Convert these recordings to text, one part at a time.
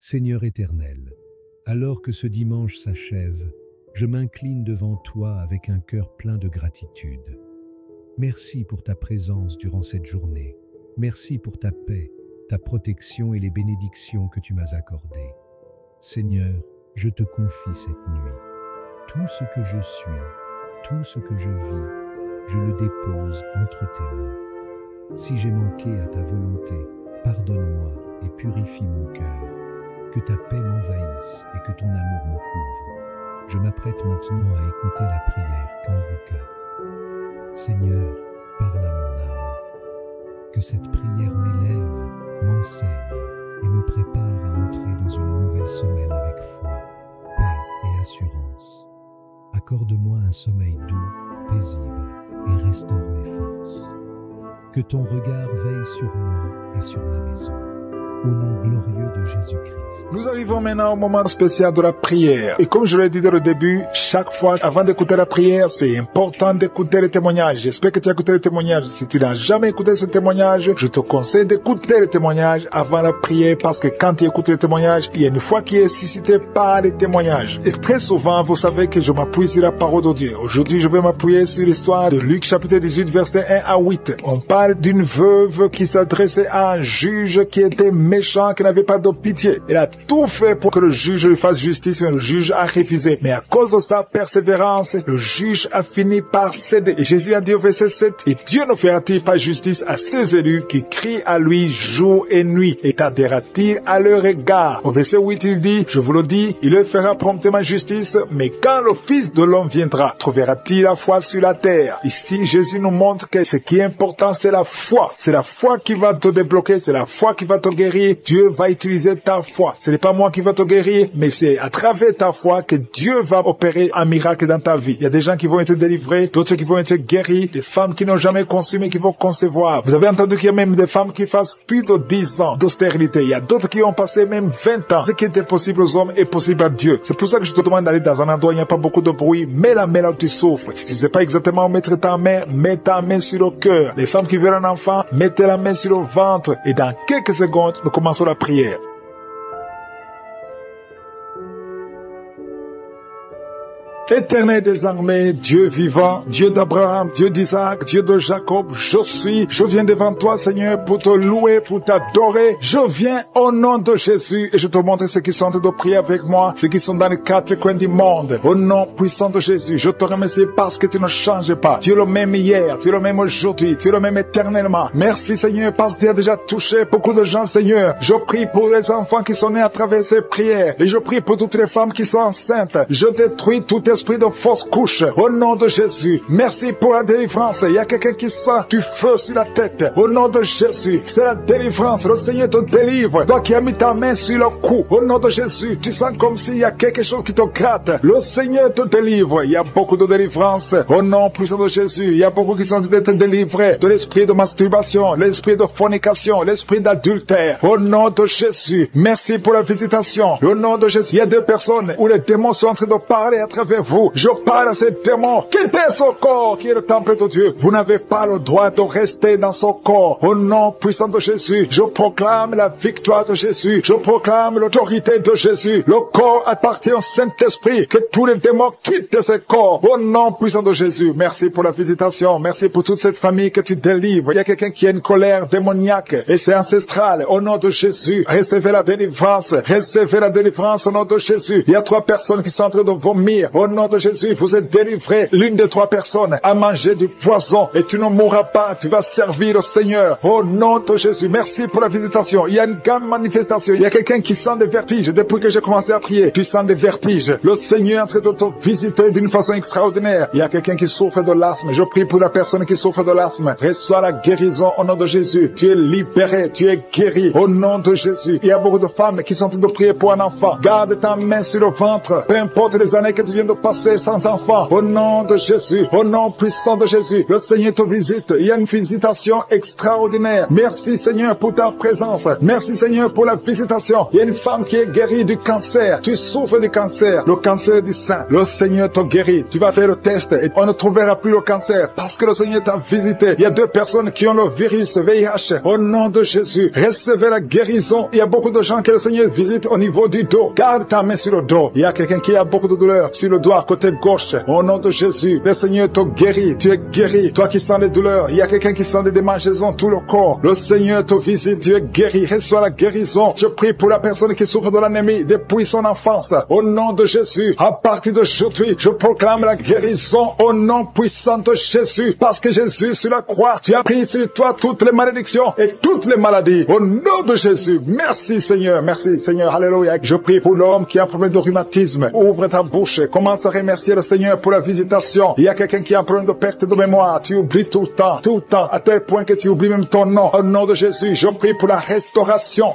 Seigneur éternel, alors que ce dimanche s'achève, je m'incline devant toi avec un cœur plein de gratitude. Merci pour ta présence durant cette journée. Merci pour ta paix, ta protection et les bénédictions que tu m'as accordées. Seigneur, je te confie cette nuit. Tout ce que je suis, tout ce que je vis, je le dépose entre tes mains. Si j'ai manqué à ta volonté, pardonne-moi et purifie mon cœur. Que ta paix m'envahisse et que ton amour me couvre. Je m'apprête maintenant à écouter la prière Kanguka. Seigneur, parle à mon âme. Que cette prière m'élève, m'enseigne et me prépare à entrer dans une nouvelle semaine avec foi, paix et assurance. Accorde-moi un sommeil doux, paisible et restaure mes forces. Que ton regard veille sur moi et sur ma maison. Au nom glorieux de Jésus-Christ. Nous arrivons maintenant au moment spécial de la prière. Et comme je l'ai dit dès le début, chaque fois, avant d'écouter la prière, c'est important d'écouter les témoignages. J'espère que tu as écouté les témoignages. Si tu n'as jamais écouté ce témoignage, je te conseille d'écouter les témoignages avant la prière parce que quand tu écoutes les témoignages, il y a une foi qui est suscitée par les témoignages. Et très souvent, vous savez que je m'appuie sur la parole de Dieu. Aujourd'hui, je vais m'appuyer sur l'histoire de Luc chapitre 18, verset 1 à 8. On parle d'une veuve qui s'adressait à un juge qui était méchant, qui n'avait pas de pitié. Il a tout fait pour que le juge lui fasse justice, mais le juge a refusé. Mais à cause de sa persévérance, le juge a fini par céder. Et Jésus a dit au verset 7, « Et Dieu ne fera-t-il pas justice à ses élus qui crient à lui jour et nuit, et tardera-t-il à leur égard ?» Au verset 8, il dit, « Je vous le dis, il leur fera promptement justice, mais quand le Fils de l'homme viendra, trouvera-t-il la foi sur la terre ?» Ici, Jésus nous montre que ce qui est important, c'est la foi. C'est la foi qui va te débloquer, c'est la foi qui va te guérir. Dieu va utiliser ta foi. Ce n'est pas moi qui va te guérir, mais c'est à travers ta foi que Dieu va opérer un miracle dans ta vie. Il y a des gens qui vont être délivrés, d'autres qui vont être guéris, des femmes qui n'ont jamais conçu mais qui vont concevoir. Vous avez entendu qu'il y a même des femmes qui fassent plus de 10 ans d'austérité. Il y a d'autres qui ont passé même 20 ans. Ce qui était possible aux hommes est possible à Dieu. C'est pour ça que je te demande d'aller dans un endroit où il n'y a pas beaucoup de bruit. Mets la main là où tu souffres. Si tu ne sais pas exactement où mettre ta main, mets ta main sur le cœur. Les femmes qui veulent un enfant, mettez la main sur le ventre. Et dans quelques secondes, nous commençons la prière. Éternel des armées, Dieu vivant, Dieu d'Abraham, Dieu d'Isaac, Dieu de Jacob, je viens devant toi, Seigneur, pour te louer, pour t'adorer. Je viens au nom de Jésus et je te montre ceux qui sont en train de prier avec moi, ceux qui sont dans les quatre coins du monde. Au nom puissant de Jésus, je te remercie parce que tu ne changes pas. Tu es le même hier, tu es le même aujourd'hui, tu es le même éternellement. Merci, Seigneur, parce que tu as déjà touché beaucoup de gens, Seigneur. Je prie pour les enfants qui sont nés à travers ces prières et je prie pour toutes les femmes qui sont enceintes. Je détruis tout esprit de fausse couche au nom de Jésus. Merci pour la délivrance. Il y a quelqu'un qui sent du feu sur la tête au nom de Jésus. C'est la délivrance. Le Seigneur te délivre. Toi qui as mis ta main sur le cou au nom de Jésus, tu sens comme s'il y a quelque chose qui te gratte. Le Seigneur te délivre. Il y a beaucoup de délivrance au nom puissant de Jésus. Il y a beaucoup qui sont d'être délivrés de l'esprit de masturbation, l'esprit de fornication, l'esprit d'adultère au nom de Jésus. Merci pour la visitation au nom de Jésus. Il y a deux personnes où les démons sont en train de parler à travers vous. Je parle à ces démons. Quittez ce corps qui est le temple de Dieu. Vous n'avez pas le droit de rester dans ce corps. Au nom puissant de Jésus, je proclame la victoire de Jésus. Je proclame l'autorité de Jésus. Le corps appartient au Saint-Esprit. Que tous les démons quittent ce corps. Au nom puissant de Jésus. Merci pour la visitation. Merci pour toute cette famille que tu délivres. Il y a quelqu'un qui a une colère démoniaque et c'est ancestral. Au nom de Jésus, recevez la délivrance. Recevez la délivrance au nom de Jésus. Il y a 3 personnes qui sont en train de vomir. Au nom de Jésus, vous êtes délivré. L'une des 3 personnes a mangé du poison et tu ne mourras pas. Tu vas servir le Seigneur. Au nom de Jésus, merci pour la visitation. Il y a une grande manifestation. Il y a quelqu'un qui sent des vertiges. Depuis que j'ai commencé à prier, tu sens des vertiges. Le Seigneur est en train de te visiter d'une façon extraordinaire. Il y a quelqu'un qui souffre de l'asthme. Je prie pour la personne qui souffre de l'asthme. Reçois la guérison au nom de Jésus. Tu es libéré. Tu es guéri au nom de Jésus. Il y a beaucoup de femmes qui sont en train de prier pour un enfant. Garde ta main sur le ventre. Peu importe les années que tu viens de passés sans enfant. Au nom de Jésus, au nom puissant de Jésus, le Seigneur te visite. Il y a une visitation extraordinaire. Merci Seigneur pour ta présence. Merci Seigneur pour la visitation. Il y a une femme qui est guérie du cancer. Tu souffres du cancer, le cancer du sein. Le Seigneur te guérit. Tu vas faire le test et on ne trouvera plus le cancer parce que le Seigneur t'a visité. Il y a 2 personnes qui ont le virus VIH. Au nom de Jésus, recevez la guérison. Il y a beaucoup de gens que le Seigneur visite au niveau du dos. Garde ta main sur le dos. Il y a quelqu'un qui a beaucoup de douleur sur le doigt côté gauche. Au nom de Jésus, le Seigneur te guérit. Tu es guéri. Toi qui sens les douleurs, il y a quelqu'un qui sent des démangeaisons tout le corps. Le Seigneur te visite. Tu es guéri. Reçois la guérison. Je prie pour la personne qui souffre de l'anémie depuis son enfance. Au nom de Jésus, à partir d'aujourd'hui, je proclame la guérison au nom puissant de Jésus. Parce que Jésus sur la croix, tu as pris sur toi toutes les malédictions et toutes les maladies. Au nom de Jésus, merci Seigneur. Merci Seigneur. Alléluia. Je prie pour l'homme qui a un problème de rhumatisme. Ouvre ta bouche. Commence à remercier le Seigneur pour la visitation. Il y a quelqu'un qui a un problème de perte de mémoire. Tu oublies tout le temps, à tel point que tu oublies même ton nom. Au nom de Jésus, je prie pour la restauration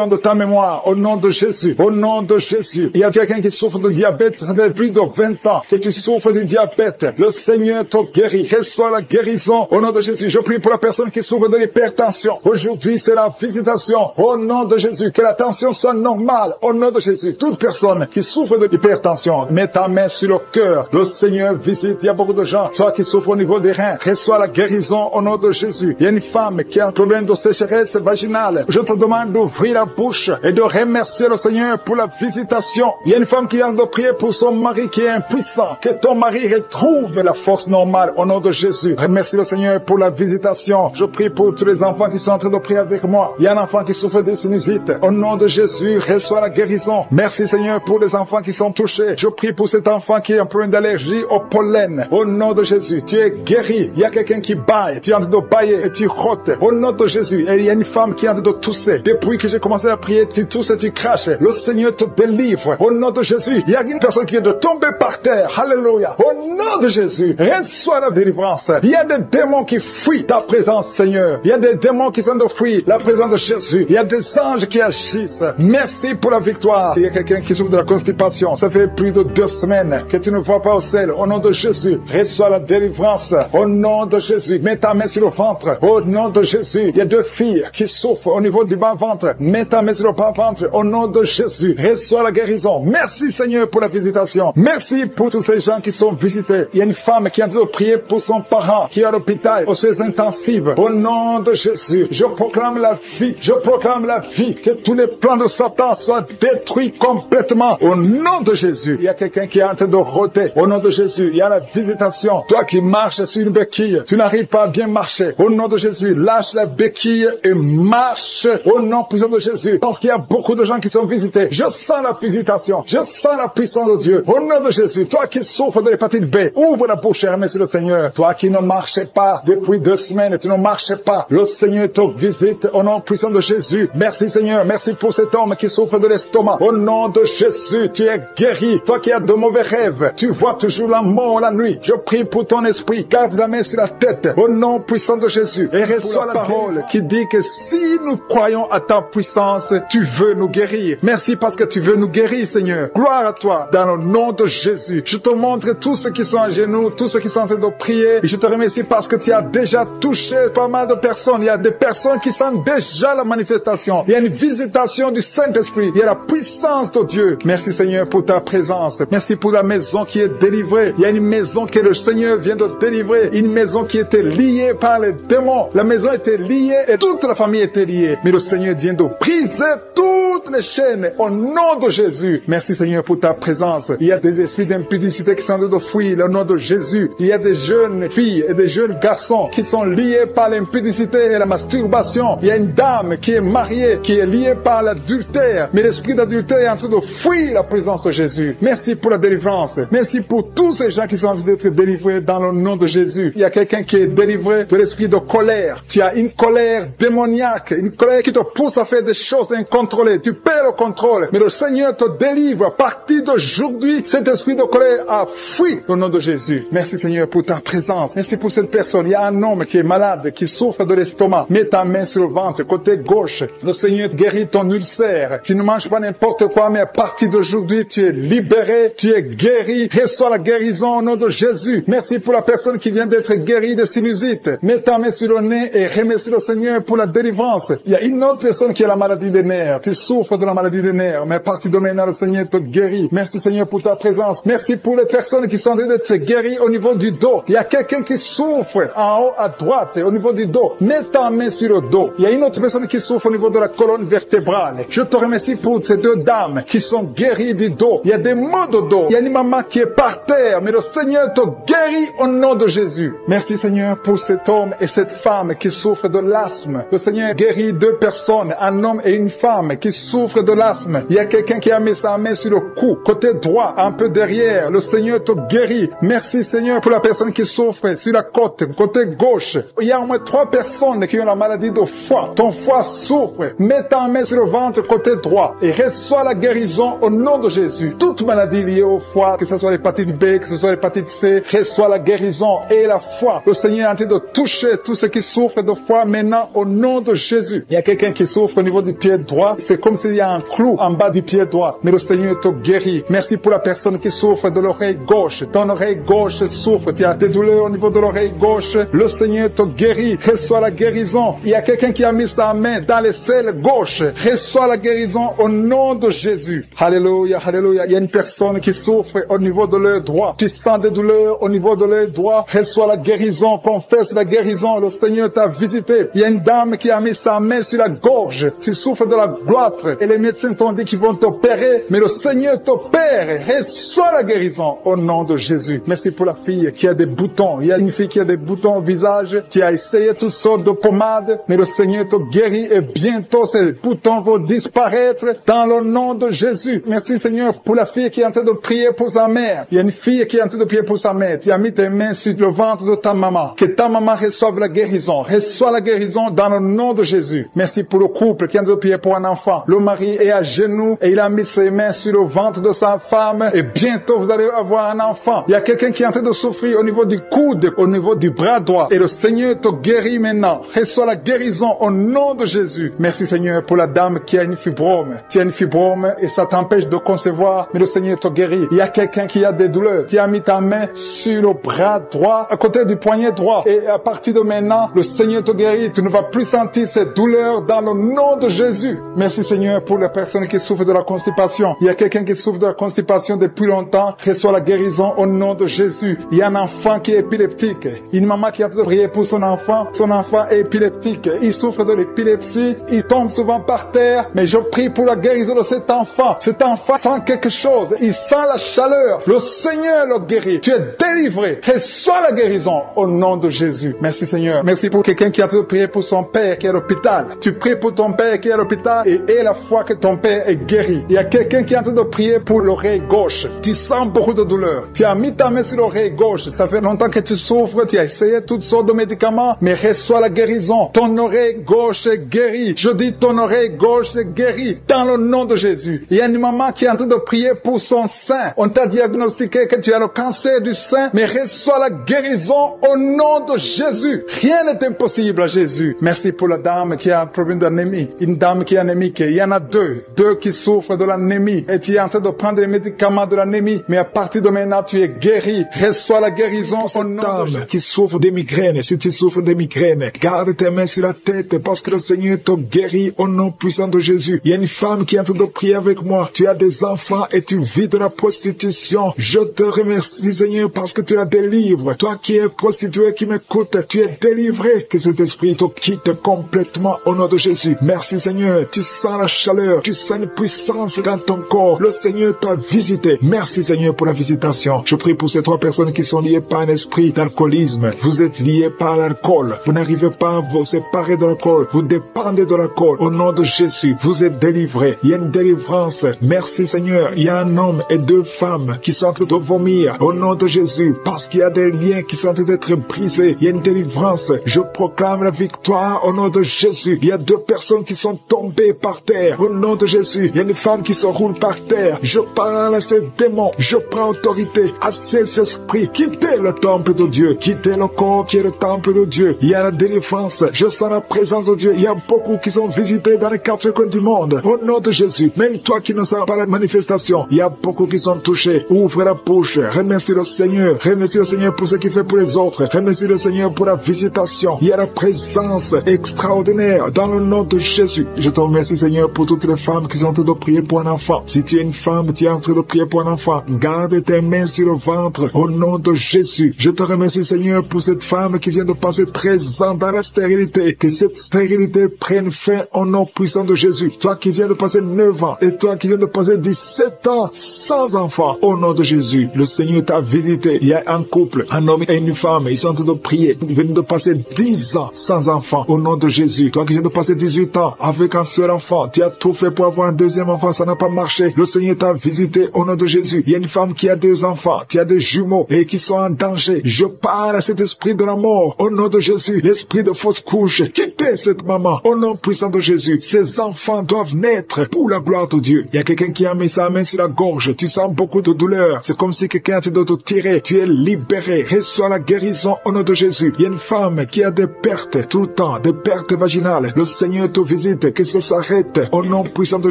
de ta mémoire. Au nom de Jésus, au nom de Jésus. Il y a quelqu'un qui souffre de diabète. Ça fait plus de 20 ans que tu souffres de diabète. Le Seigneur te guérit. Reçois la guérison. Au nom de Jésus, je prie pour la personne qui souffre de l'hypertension. Aujourd'hui, c'est la visitation. Au nom de Jésus, que la tension soit normale. Au nom de Jésus, toute personne qui souffre de l'hypertension, mets ta main sur le cœur. Le Seigneur visite. Il y a beaucoup de gens, soit qui souffrent au niveau des reins. Reçois la guérison au nom de Jésus. Il y a une femme qui a un problème de sécheresse vaginale. Je te demande d'ouvrir la bouche et de remercier le Seigneur pour la visitation. Il y a une femme qui a de prier pour son mari qui est impuissant. Que ton mari retrouve la force normale au nom de Jésus. Remercie le Seigneur pour la visitation. Je prie pour tous les enfants qui sont en train de prier avec moi. Il y a un enfant qui souffre des sinusites. Au nom de Jésus, reçois la guérison. Merci Seigneur pour les enfants qui sont touchés. Je prie pour cet enfant qui a un problème d'allergie au pollen. Au nom de Jésus, tu es guéri. Il y a quelqu'un qui baille. Tu es en train de bailler et tu rotes. Au nom de Jésus. Et il y a une femme qui est en train de tousser. Depuis que j'ai commencé à prier, tu tousses et tu craches. Le Seigneur te délivre. Au nom de Jésus. Il y a une personne qui vient de tomber par terre. Alléluia. Au nom de Jésus, reçois la délivrance. Il y a des démons qui fuient ta présence, Seigneur. Il y a des démons qui sont de fuir la présence de Jésus. Il y a des anges qui agissent. Merci pour la victoire. Il y a quelqu'un qui souffre de la constipation. Ça fait plus de 2 semaines que tu ne vois pas au sel. Au nom de Jésus, reçois la délivrance. Au nom de Jésus, mets ta main sur le ventre. Au nom de Jésus, il y a 2 filles qui souffrent au niveau du bas-ventre. Mets ta main sur le bas-ventre. Au nom de Jésus, reçois la guérison. Merci Seigneur pour la visitation. Merci pour tous ces gens qui sont visités. Il y a une femme qui a dû prier pour son parent qui est à l'hôpital aux soins intensifs. Au nom de Jésus, je proclame la vie. Je proclame la vie. Que tous les plans de Satan soient détruits complètement. Au nom de Jésus, il y a quelqu'un qui est en train de rôter. Au nom de Jésus, il y a la visitation. Toi qui marches sur une béquille, tu n'arrives pas à bien marcher. Au nom de Jésus, lâche la béquille et marche. Au nom puissant de Jésus. Parce qu'il y a beaucoup de gens qui sont visités. Je sens la visitation. Je sens la puissance de Dieu. Au nom de Jésus, toi qui souffres de l'hépatite B, ouvre la bouche et remercie le Seigneur. Toi qui ne marchais pas depuis 2 semaines, tu ne marchais pas. Le Seigneur te visite au nom puissant de Jésus. Merci Seigneur. Merci pour cet homme qui souffre de l'estomac. Au nom de Jésus, tu es guéri. Toi qui as de mauvais rêves, tu vois toujours la mort la nuit. Je prie pour ton esprit. Garde la main sur la tête. Au nom puissant de Jésus. Et reçois la parole qui dit que si nous croyons à ta puissance, tu veux nous guérir. Merci parce que tu veux nous guérir, Seigneur. Gloire à toi. Dans le nom de Jésus. Je te montre tous ceux qui sont à genoux, tous ceux qui sont en train de prier. Et je te remercie parce que tu as déjà touché pas mal de personnes. Il y a des personnes qui sentent déjà la manifestation. Il y a une visitation du Saint-Esprit. Il y a la puissance de Dieu. Merci Seigneur pour ta présence. Merci pour la maison qui est délivrée. Il y a une maison que le Seigneur vient de délivrer. Une maison qui était liée par les démons. La maison était liée et toute la famille était liée. Mais le Seigneur vient de briser toutes les chaînes au nom de Jésus. Merci Seigneur pour ta présence. Il y a des esprits d'impudicité qui sont en train de fuir le nom de Jésus. Il y a des jeunes filles et des jeunes garçons qui sont liés par l'impudicité et la masturbation. Il y a une dame qui est mariée, qui est liée par l'adultère. Mais l'esprit d'adultère est en train de fuir la présence de Jésus. Merci pour la délivrance. Merci pour tous ces gens qui sont en train d'être délivrés dans le nom de Jésus. Il y a quelqu'un qui est délivré de l'esprit de colère. Tu as une colère démoniaque, une colère qui te pousse à faire des choses incontrôlées. Tu perds le contrôle. Mais le Seigneur te délivre. À partir d'aujourd'hui, cet esprit de colère a fui au nom de Jésus. Merci Seigneur pour ta présence. Merci pour cette personne. Il y a un homme qui est malade, qui souffre de l'estomac. Mets ta main sur le ventre, côté gauche. Le Seigneur guérit ton ulcère. Tu ne manges pas n'importe quoi, mais à partir d'aujourd'hui, tu es libéré, tu es guéri. Reçois la guérison au nom de Jésus. Merci pour la personne qui vient d'être guérie de sinusite. Mets ta main sur le nez et remercie le Seigneur pour la délivrance. Il y a une autre personne qui a la maladie des nerfs. Tu souffres de la maladie des nerfs, mais à partir de maintenant, le Seigneur te guérit. Merci Seigneur pour ta présence. Merci pour les personnes qui sont en train d'être guéries au niveau du dos. Il y a quelqu'un qui souffre en haut à droite, au niveau du dos. Mets ta main sur le dos. Il y a une autre personne qui souffre au niveau de la colonne vertébrale. Je te remercie pour ces deux dames qui sont guéries du dos. Il y a des maux de dos. Il y a une maman qui est par terre, mais le Seigneur te guérit au nom de Jésus. Merci Seigneur pour cet homme et cette femme qui souffrent de l'asthme. Le Seigneur guérit deux personnes, un homme et une femme qui souffrent de l'asthme. Il y a quelqu'un qui a mis sa main sur le cou, côté droit, un peu derrière. Le Seigneur te guérit. Merci Seigneur pour la personne qui souffre sur la côte, côté gauche. Il y a au moins 3 personnes qui ont la maladie de foie. Ton foie souffre. Mets ta main sur le ventre côté droit et reçois la guérison au nom de Jésus. Toute maladie liée au foie, que ce soit l'hépatite B, que ce soit l'hépatite C, reçois la guérison et la foi. Le Seigneur est en train de toucher tous ceux qui souffrent de foie maintenant au nom de Jésus. Il y a quelqu'un qui souffre au niveau du pied droit. C'est comme s'il y a un clou en bas du pied droit. Mais le Seigneur te guérit. Merci pour la personne qui souffre de l'oreille gauche. Ton oreille gauche souffre. Tu as des douleurs au niveau de l'oreille gauche. Le Seigneur te guérit. Reçois la guérison. Il y a quelqu'un qui a mis sa main dans les selles gauche. Reçois la guérison au nom de Jésus. Alléluia, alléluia. Il y a une personne qui souffre au niveau de l'œil droit. Tu sens des douleurs au niveau de l'œil droit. Reçois la guérison. Confesse la guérison. Le Seigneur t'a visité. Il y a une dame qui a mis sa main sur la gorge. Tu souffres de la gloître et les médecins t'ont dit qu'ils vont t'opérer, mais le Seigneur t'opère. Reçois la guérison au nom de Jésus. Merci pour la fille qui a des boutons. Il y a une fille qui a des boutons au visage. Tu as essayé toutes sortes de pommades, mais le Seigneur te guérit et bientôt ces boutons vont disparaître dans le nom de Jésus. Merci Seigneur pour la fille qui est en train de prier pour sa mère. Il y a une fille qui est en train de prier pour sa mère. Tu as mis tes mains sur le ventre de ta maman. Que ta maman reçoive la guérison. Reçois la guérison dans le nom de Jésus. Merci pour le couple qui est en train de prier pour un enfant. Le mari est à genoux et il a mis ses mains sur le ventre de sa femme et bientôt vous allez avoir un enfant. Il y a quelqu'un qui est en train de souffrir au niveau du coude, au niveau du bras droit et le Seigneur te guérit maintenant. Reçois la guérison au nom de Jésus. Merci Seigneur pour la dame qui a une fibrome. Tu as une fibrome et ça t'empêche de concevoir, mais le Seigneur te guérit. Il y a quelqu'un qui a des douleurs. Tu as mis ta main sur le bras droit, à côté du poignet droit et à partir de maintenant, le Seigneur te guérit. Tu ne vas plus sentir cette douleur dans le nom de Jésus. Merci Seigneur pour les personnes qui souffrent de la constipation. Il y a quelqu'un qui souffre de la constipation depuis longtemps. Reçois la guérison au nom de Jésus. Il y a un enfant qui est épileptique. Une maman qui a prié pour son enfant. Son enfant est épileptique. Il souffre de l'épilepsie. Il tombe souvent par terre. Mais je prie pour la guérison de cet enfant. Cet enfant sent quelque chose. Il sent la chaleur. Le Seigneur le guérit. Tu es délivré. Reçois la guérison au nom de Jésus. Merci Seigneur. Merci pour quelqu'un qui a prié pour son père qui est à l'hôpital. Tu pries pour ton père qui est à l'hôpital et aie la foi que ton père est guéri. Il y a quelqu'un qui est en train de prier pour l'oreille gauche. Tu sens beaucoup de douleur. Tu as mis ta main sur l'oreille gauche. Ça fait longtemps que tu souffres. Tu as essayé toutes sortes de médicaments, mais reçois la guérison. Ton oreille gauche est guérie. Je dis ton oreille gauche est guérie dans le nom de Jésus. Il y a une maman qui est en train de prier pour son sein. On t'a diagnostiqué que tu as le cancer du sein, mais reçois la guérison au nom de Jésus. Rien n'est impossible à Jésus. Merci pour la dame qui a un problème d'anémie. Une dame qui est anémique. Il y en a deux qui souffrent de l'anémie. Et tu es en train de prendre les médicaments de l'anémie. Mais à partir de maintenant, tu es guéri. Reçois la guérison au nom de Jésus. Qui souffre des migraines. Si tu souffres des migraines, garde tes mains sur la tête parce que le Seigneur te guérit au nom puissant de Jésus. Il y a une femme qui est en train de prier avec moi. Tu as des enfants et tu vis de la prostitution. Je te remercie Seigneur parce que tu la délivres. Toi qui es prostituée, qui m'écoute, tu es délivré. Que cet esprit te quitte complètement au nom de Jésus. Merci Seigneur. Tu sens la chaleur. Tu sens une puissance dans ton corps. Le Seigneur t'a visité. Merci Seigneur pour la visitation. Je prie pour ces 3 personnes qui sont liées par un esprit d'alcoolisme. Vous êtes liés par l'alcool. Vous n'arrivez pas à vous séparer de l'alcool. Vous dépendez de l'alcool. Au nom de Jésus, vous êtes délivrés. Il y a une délivrance. Merci Seigneur. Il y a un homme et 2 femmes qui sont en train de vomir. Au nom de Jésus. Parce qu'il y a des liens qui sont en train d'être brisés. Il y a une délivrance. Je proclame la victoire au nom de Jésus. Il y a 2 personnes qui sont tombées par terre. Au nom nom de Jésus. Il y a une femme qui se roule par terre. Je parle à ces démons. Je prends autorité à ces esprits. Quittez le temple de Dieu. Quittez le corps qui est le temple de Dieu. Il y a la délivrance. Je sens la présence de Dieu. Il y a beaucoup qui sont visités dans les quatre coins du monde. Au nom de Jésus. Même toi qui ne sens pas la manifestation, il y a beaucoup qui sont touchés. Ouvre la bouche. Remercie le Seigneur. Remercie le Seigneur pour ce qu'il fait pour les autres. Remercie le Seigneur pour la visitation. Il y a la présence extraordinaire dans le nom de Jésus. Je te remercie, Seigneur, pour toutes les femmes qui sont en train de prier pour un enfant. Si tu es une femme, tu es en train de prier pour un enfant, garde tes mains sur le ventre au nom de Jésus. Je te remercie, Seigneur, pour cette femme qui vient de passer 13 ans dans la stérilité. Que cette stérilité prenne fin au nom puissant de Jésus. Toi qui viens de passer 9 ans et toi qui viens de passer 17 ans sans enfant, au nom de Jésus, le Seigneur t'a visité. Il y a un couple, un homme et une femme, ils sont en train de prier. Ils viennent de passer 10 ans sans enfant, au nom de Jésus. Toi qui viens de passer 18 ans avec un seul enfant, tu as tout fait pour avoir un deuxième enfant, ça n'a pas marché. Le Seigneur t'a visité au nom de Jésus. Il y a une femme qui a 2 enfants, tu as des jumeaux et qui sont en danger. Je parle à cet esprit de la mort au nom de Jésus. L'esprit de fausse couche, quittez cette maman au nom puissant de Jésus. Ces enfants doivent naître pour la gloire de Dieu. Il y a quelqu'un qui a mis sa main sur la gorge. Tu sens beaucoup de douleur. C'est comme si quelqu'un était de te tirer. Tu es libéré. Reçois la guérison au nom de Jésus. Il y a une femme qui a des pertes tout le temps, des pertes vaginales. Le Seigneur te visite, que ça s'arrête au nom puissant de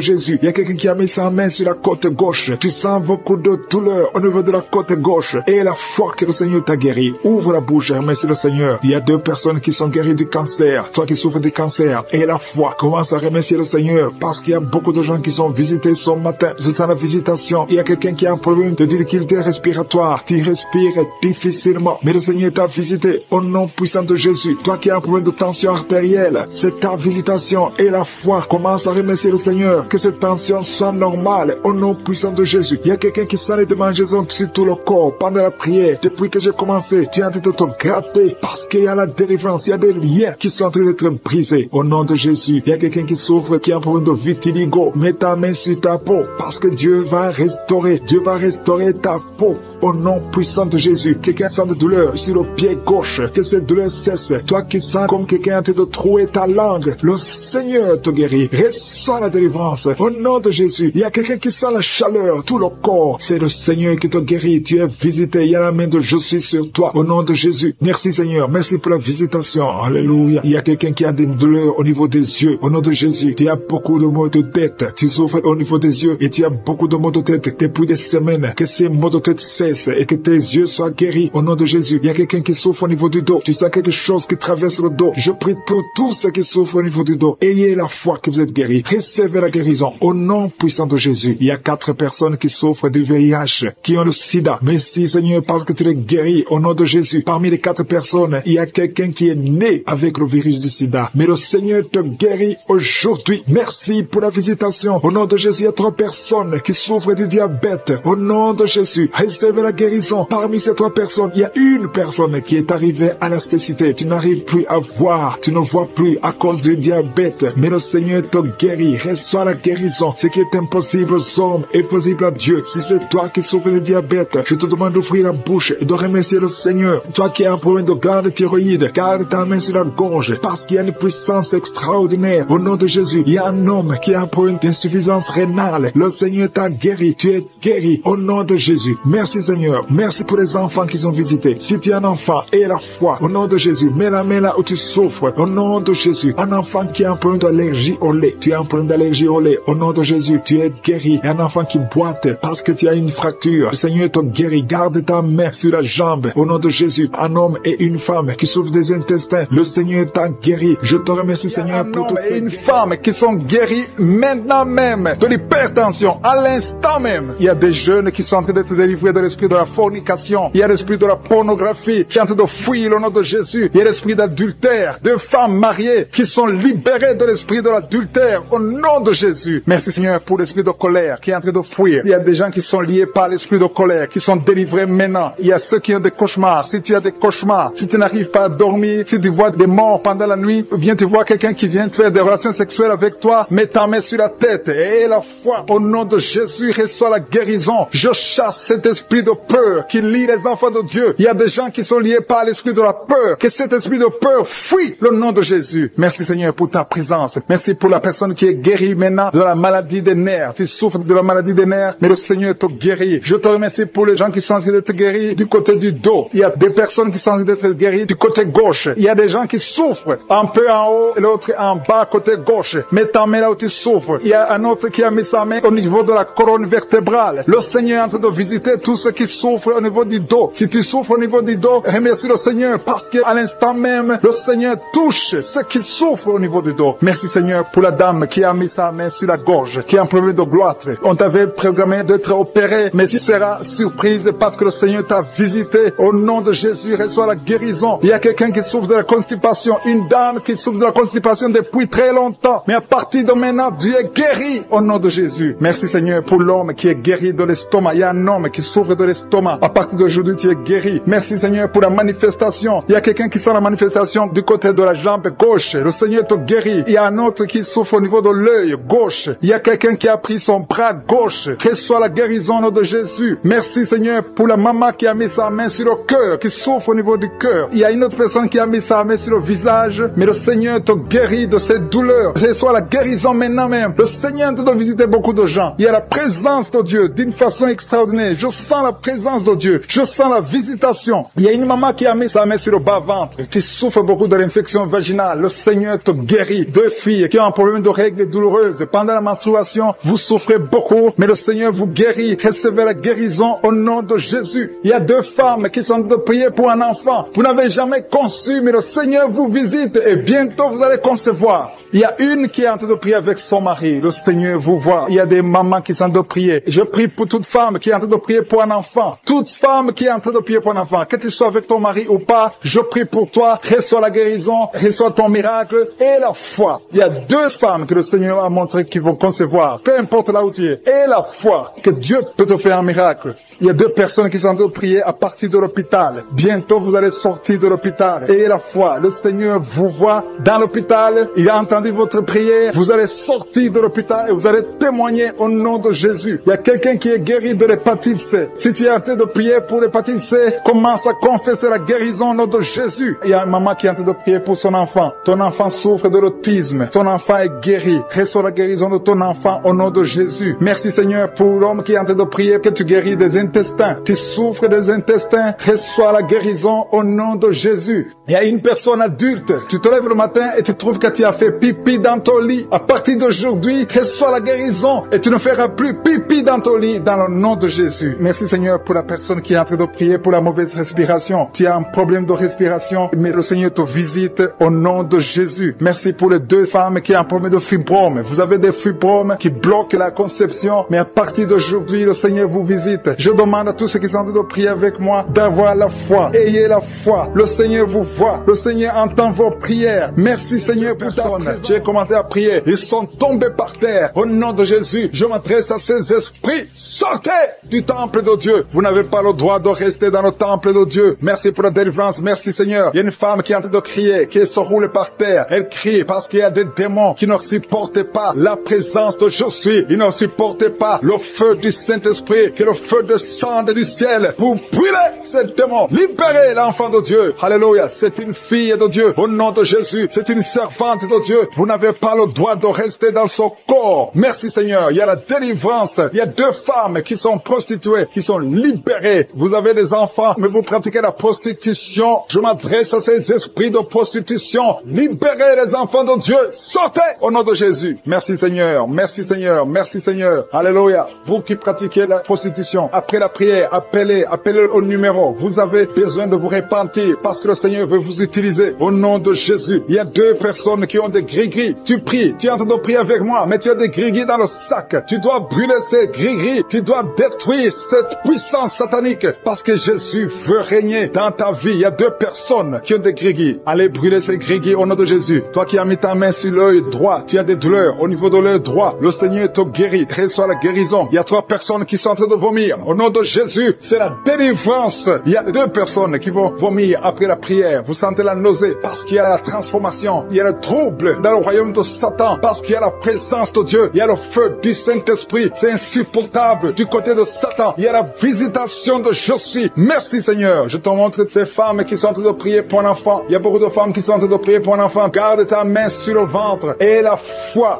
Jésus. Il y a quelqu'un qui a mis sa main sur la côte gauche. Tu sens beaucoup de douleur au niveau de la côte gauche. Et la foi que le Seigneur t'a guéri. Ouvre la bouche et remercie le Seigneur. Il y a 2 personnes qui sont guéries du cancer. Toi qui souffres du cancer. Et la foi. Commence à remercier le Seigneur parce qu'il y a beaucoup de gens qui sont visités ce matin. Je sens la visitation. Il y a quelqu'un qui a un problème de difficulté respiratoire. Tu respires difficilement. Mais le Seigneur t'a visité au nom puissant de Jésus. Toi qui as un problème de tension artérielle. C'est ta visitation et la foi. Commence à remercier le Seigneur. Que cette tension soit normale au nom puissant de Jésus. Il y a quelqu'un qui sent les démangeaisons sur tout le corps pendant la prière. Depuis que j'ai commencé, tu es en train de te gratter parce qu'il y a la délivrance. Il y a des liens qui sont en train d'être brisés au nom de Jésus. Il y a quelqu'un qui souffre, qui a un problème de vitiligo. Mets ta main sur ta peau parce que Dieu va restaurer. Dieu va restaurer ta peau au nom puissant de Jésus. Quelqu'un sent de douleur sur le pied gauche. Que cette douleur cesse. Toi qui sens comme quelqu'un en train de trouer ta langue. Le Seigneur te guérit. Reçois la délivrance au nom de Jésus. Il y a quelqu'un qui sent la chaleur, tout le corps. C'est le Seigneur qui te guérit. Tu es visité. Il y a la main de je suis sur toi au nom de Jésus. Merci Seigneur. Merci pour la visitation. Alléluia. Il y a quelqu'un qui a des douleurs au niveau des yeux. Au nom de Jésus. Tu as beaucoup de maux de tête. Tu souffres au niveau des yeux et tu as beaucoup de maux de tête depuis des semaines. Que ces maux de tête cessent et que tes yeux soient guéris au nom de Jésus. Il y a quelqu'un qui souffre au niveau du dos. Tu sens quelque chose qui traverse le dos. Je prie pour tous ceux qui souffrent au niveau du dos. Ayez la foi que vous êtes guéris. Recevez la guérison au nom puissant de Jésus. Il y a 4 personnes qui souffrent du VIH, qui ont le sida. Merci Seigneur parce que tu les guéris au nom de Jésus. Parmi les 4 personnes, il y a quelqu'un qui est né avec le virus du sida. Mais le Seigneur te guérit aujourd'hui. Merci pour la visitation. Au nom de Jésus, il y a 3 personnes qui souffrent du diabète. Au nom de Jésus, recevez la guérison. Parmi ces 3 personnes, il y a une personne qui est arrivée à la cécité. Tu n'arrives plus à voir. Tu ne vois plus à cause du diabète. Mais le Seigneur te guérit. Reçois la guérison. Ce qui est impossible aux hommes est possible à Dieu. Si c'est toi qui souffres du diabète, je te demande d'ouvrir la bouche et de remercier le Seigneur. Toi qui as un problème de glande thyroïde, garde ta main sur la gorge parce qu'il y a une puissance extraordinaire. Au nom de Jésus, il y a un homme qui a un problème d'insuffisance rénale. Le Seigneur t'a guéri. Tu es guéri au nom de Jésus. Merci Seigneur. Merci pour les enfants qui sont visités. Si tu es un enfant, aie la foi. Au nom de Jésus, mets la main là où tu souffres. Au nom de Jésus, un enfant qui a un problème d'allergie au lait. Tu as un problème d'allergie au lait. Au nom de Jésus, tu es guéri. Un enfant qui boite parce que tu as une fracture. Le Seigneur te guérit. Garde ta main sur la jambe. Au nom de Jésus, un homme et une femme qui souffrent des intestins. Le Seigneur t'a guéri. Je te remercie Seigneur pour toutes ces... une femme qui sont guéris maintenant même de l'hypertension, à l'instant même. Il y a des jeunes qui sont en train d'être délivrés de l'esprit de la fornication. Il y a l'esprit de la pornographie qui est en train de fuir au nom de Jésus. Il y a l'esprit d'adultère, de femmes mariées qui sont libérées de l'esprit de l'adultère au nom de Jésus. Merci Seigneur pour l'esprit de colère qui est en train de fuir. Il y a des gens qui sont liés par l'esprit de colère, qui sont délivrés maintenant. Il y a ceux qui ont des cauchemars. Si tu as des cauchemars, si tu n'arrives pas à dormir, si tu vois des morts pendant la nuit, ou bien tu vois quelqu'un qui vient faire des relations sexuelles avec toi, mets ta main sur la tête et la foi au nom de Jésus reçoit la guérison. Je chasse cet esprit de peur qui lie les enfants de Dieu. Il y a des gens qui sont liés par l'esprit de la peur. Que cet esprit de peur fuit le nom de Jésus. Merci Seigneur pour ta présence. Merci pour la personne qui est guérie guéris maintenant de la maladie des nerfs. Tu souffres de la maladie des nerfs, mais le Seigneur te guérit. Je te remercie pour les gens qui sont en train d'être guéris du côté du dos. Il y a des personnes qui sont en train d'être guéries du côté gauche. Il y a des gens qui souffrent un peu en haut et l'autre en bas côté gauche. Mets ta main là où tu souffres. Il y a un autre qui a mis sa main au niveau de la colonne vertébrale. Le Seigneur est en train de visiter tous ceux qui souffrent au niveau du dos. Si tu souffres au niveau du dos, remercie le Seigneur parce qu'à l'instant même, le Seigneur touche ceux qui souffrent au niveau du dos. Merci Seigneur pour la dame qui a mis sa main sur la gorge, qui a un problème de gloître. On t'avait programmé d'être opéré, mais tu seras surprise parce que le Seigneur t'a visité. Au nom de Jésus, reçois la guérison. Il y a quelqu'un qui souffre de la constipation, une dame qui souffre de la constipation depuis très longtemps. Mais à partir de maintenant, Dieu est guéri au nom de Jésus. Merci Seigneur pour l'homme qui est guéri de l'estomac. Il y a un homme qui souffre de l'estomac. À partir d'aujourd'hui, tu es guéri. Merci Seigneur pour la manifestation. Il y a quelqu'un qui sent la manifestation du côté de la jambe gauche. Le Seigneur te guérit. Il y a un autre qui souffre au niveau de l'œil gauche. Il y a quelqu'un qui a pris son bras gauche. Reçois la guérison au nom de Jésus. Merci Seigneur pour la maman qui a mis sa main sur le cœur, qui souffre au niveau du cœur. Il y a une autre personne qui a mis sa main sur le visage, mais le Seigneur te guérit de cette douleur. Reçois la guérison maintenant même. Le Seigneur te visiter beaucoup de gens. Il y a la présence de Dieu d'une façon extraordinaire. Je sens la présence de Dieu. Je sens la visitation. Il y a une maman qui a mis sa main sur le bas-ventre, qui souffre beaucoup de l'infection vaginale. Le Seigneur te guérit. Deux filles qui ont un problème de règles douloureuses. Pendant la menstruation, vous souffrez beaucoup, mais le Seigneur vous guérit. Recevez la guérison au nom de Jésus. Il y a deux femmes qui sont de prier pour un enfant. Vous n'avez jamais conçu, mais le Seigneur vous visite et bientôt vous allez concevoir. Il y a une qui est en train de prier avec son mari. Le Seigneur vous voit. Il y a des mamans qui sont en train de prier. Je prie pour toute femme qui est en train de prier pour un enfant. Toute femme qui est en train de prier pour un enfant. Que tu sois avec ton mari ou pas, je prie pour toi. Reçois la guérison, reçois ton miracle et la foi. Il y a deux femmes que le Seigneur a montré qui vont concevoir. Peu importe là où tu es. Et la foi. Que Dieu peut te faire un miracle. Il y a deux personnes qui sont en train de prier à partir de l'hôpital. Bientôt, vous allez sortir de l'hôpital. Et la foi, le Seigneur vous voit dans l'hôpital. Il a entendu votre prière. Vous allez sortir de l'hôpital et vous allez témoigner au nom de Jésus. Il y a quelqu'un qui est guéri de l'hépatite C. Si tu es en train de prier pour l'hépatite C, commence à confesser la guérison au nom de Jésus. Il y a une maman qui est en train de prier pour son enfant. Ton enfant souffre de l'autisme. Ton enfant est guéri. Reçois la guérison de ton enfant au nom de Jésus. Merci Seigneur pour l'homme qui est en train de prier que tu guéris des intestins. Tu souffres des intestins. Reçois la guérison au nom de Jésus. Il y a une personne adulte. Tu te lèves le matin et tu trouves que tu as fait pipi dans ton lit. À partir d'aujourd'hui, reçois la guérison et tu ne feras plus pipi dans ton lit dans le nom de Jésus. Merci Seigneur pour la personne qui est en train de prier pour la mauvaise respiration. Tu as un problème de respiration, mais le Seigneur te visite au nom de Jésus. Merci pour les deux femmes qui ont un problème de fibrome. Vous avez des fibromes qui bloquent la conception, mais à partir d'aujourd'hui, le Seigneur vous visite. Je demande à tous ceux qui sont en train de prier avec moi d'avoir la foi. Ayez la foi. Le Seigneur vous voit. Le Seigneur entend vos prières. Merci Seigneur pour personne. J'ai commencé à prier. Ils sont tombés par terre. Au nom de Jésus, je m'adresse à ces esprits. Sortez du temple de Dieu. Vous n'avez pas le droit de rester dans le temple de Dieu. Merci pour la délivrance. Merci Seigneur. Il y a une femme qui est en train de crier, qui se roule par terre. Elle crie parce qu'il y a des démons qui ne supportent pas la présence de Je suis. Ils ne supportent pas le feu du Saint-Esprit, que le feu descende du ciel pour brûler ces démons. Libérez l'enfant de Dieu. Alléluia. C'est une fille de Dieu. Au nom de Jésus, c'est une servante de Dieu. Vous n'avez pas le droit de rester dans son corps. Merci Seigneur. Il y a la délivrance. Il y a deux femmes qui sont prostituées, qui sont libérées. Vous avez des enfants, mais vous pratiquez la prostitution. Je m'adresse à ces esprits de prostitution. Libérez les enfants de Dieu. Sortez au nom de Jésus. Merci Seigneur. Merci Seigneur. Merci Seigneur. Alléluia. Vous qui pratiquez la prostitution, après la prière, appelez au numéro. Vous avez besoin de vous repentir parce que le Seigneur veut vous utiliser. Au nom de Jésus. Il y a deux personnes qui ont des gris-gris. Tu pries. Tu es en train de prier avec moi, mais tu as des gris-gris dans le sac. Tu dois brûler ces gris-gris. Tu dois détruire cette puissance satanique parce que Jésus veut régner dans ta vie. Il y a deux personnes qui ont des gris-gris. Allez brûler ces gris-gris au nom de Jésus. Toi qui as mis ta main sur l'œil droit, tu as des douleurs au niveau de l'œil droit. Le Seigneur te guérit. Reçois la guérison. Il y a trois personnes qui sont en train de vomir. Au nom nom de Jésus. C'est la délivrance. Il y a 2 personnes qui vont vomir après la prière. Vous sentez la nausée parce qu'il y a la transformation. Il y a le trouble dans le royaume de Satan parce qu'il y a la présence de Dieu. Il y a le feu du Saint-Esprit. C'est insupportable du côté de Satan. Il y a la visitation de je suis. Merci Seigneur. Je te montre ces femmes qui sont en train de prier pour un enfant. Il y a beaucoup de femmes qui sont en train de prier pour un enfant. Garde ta main sur le ventre et la foi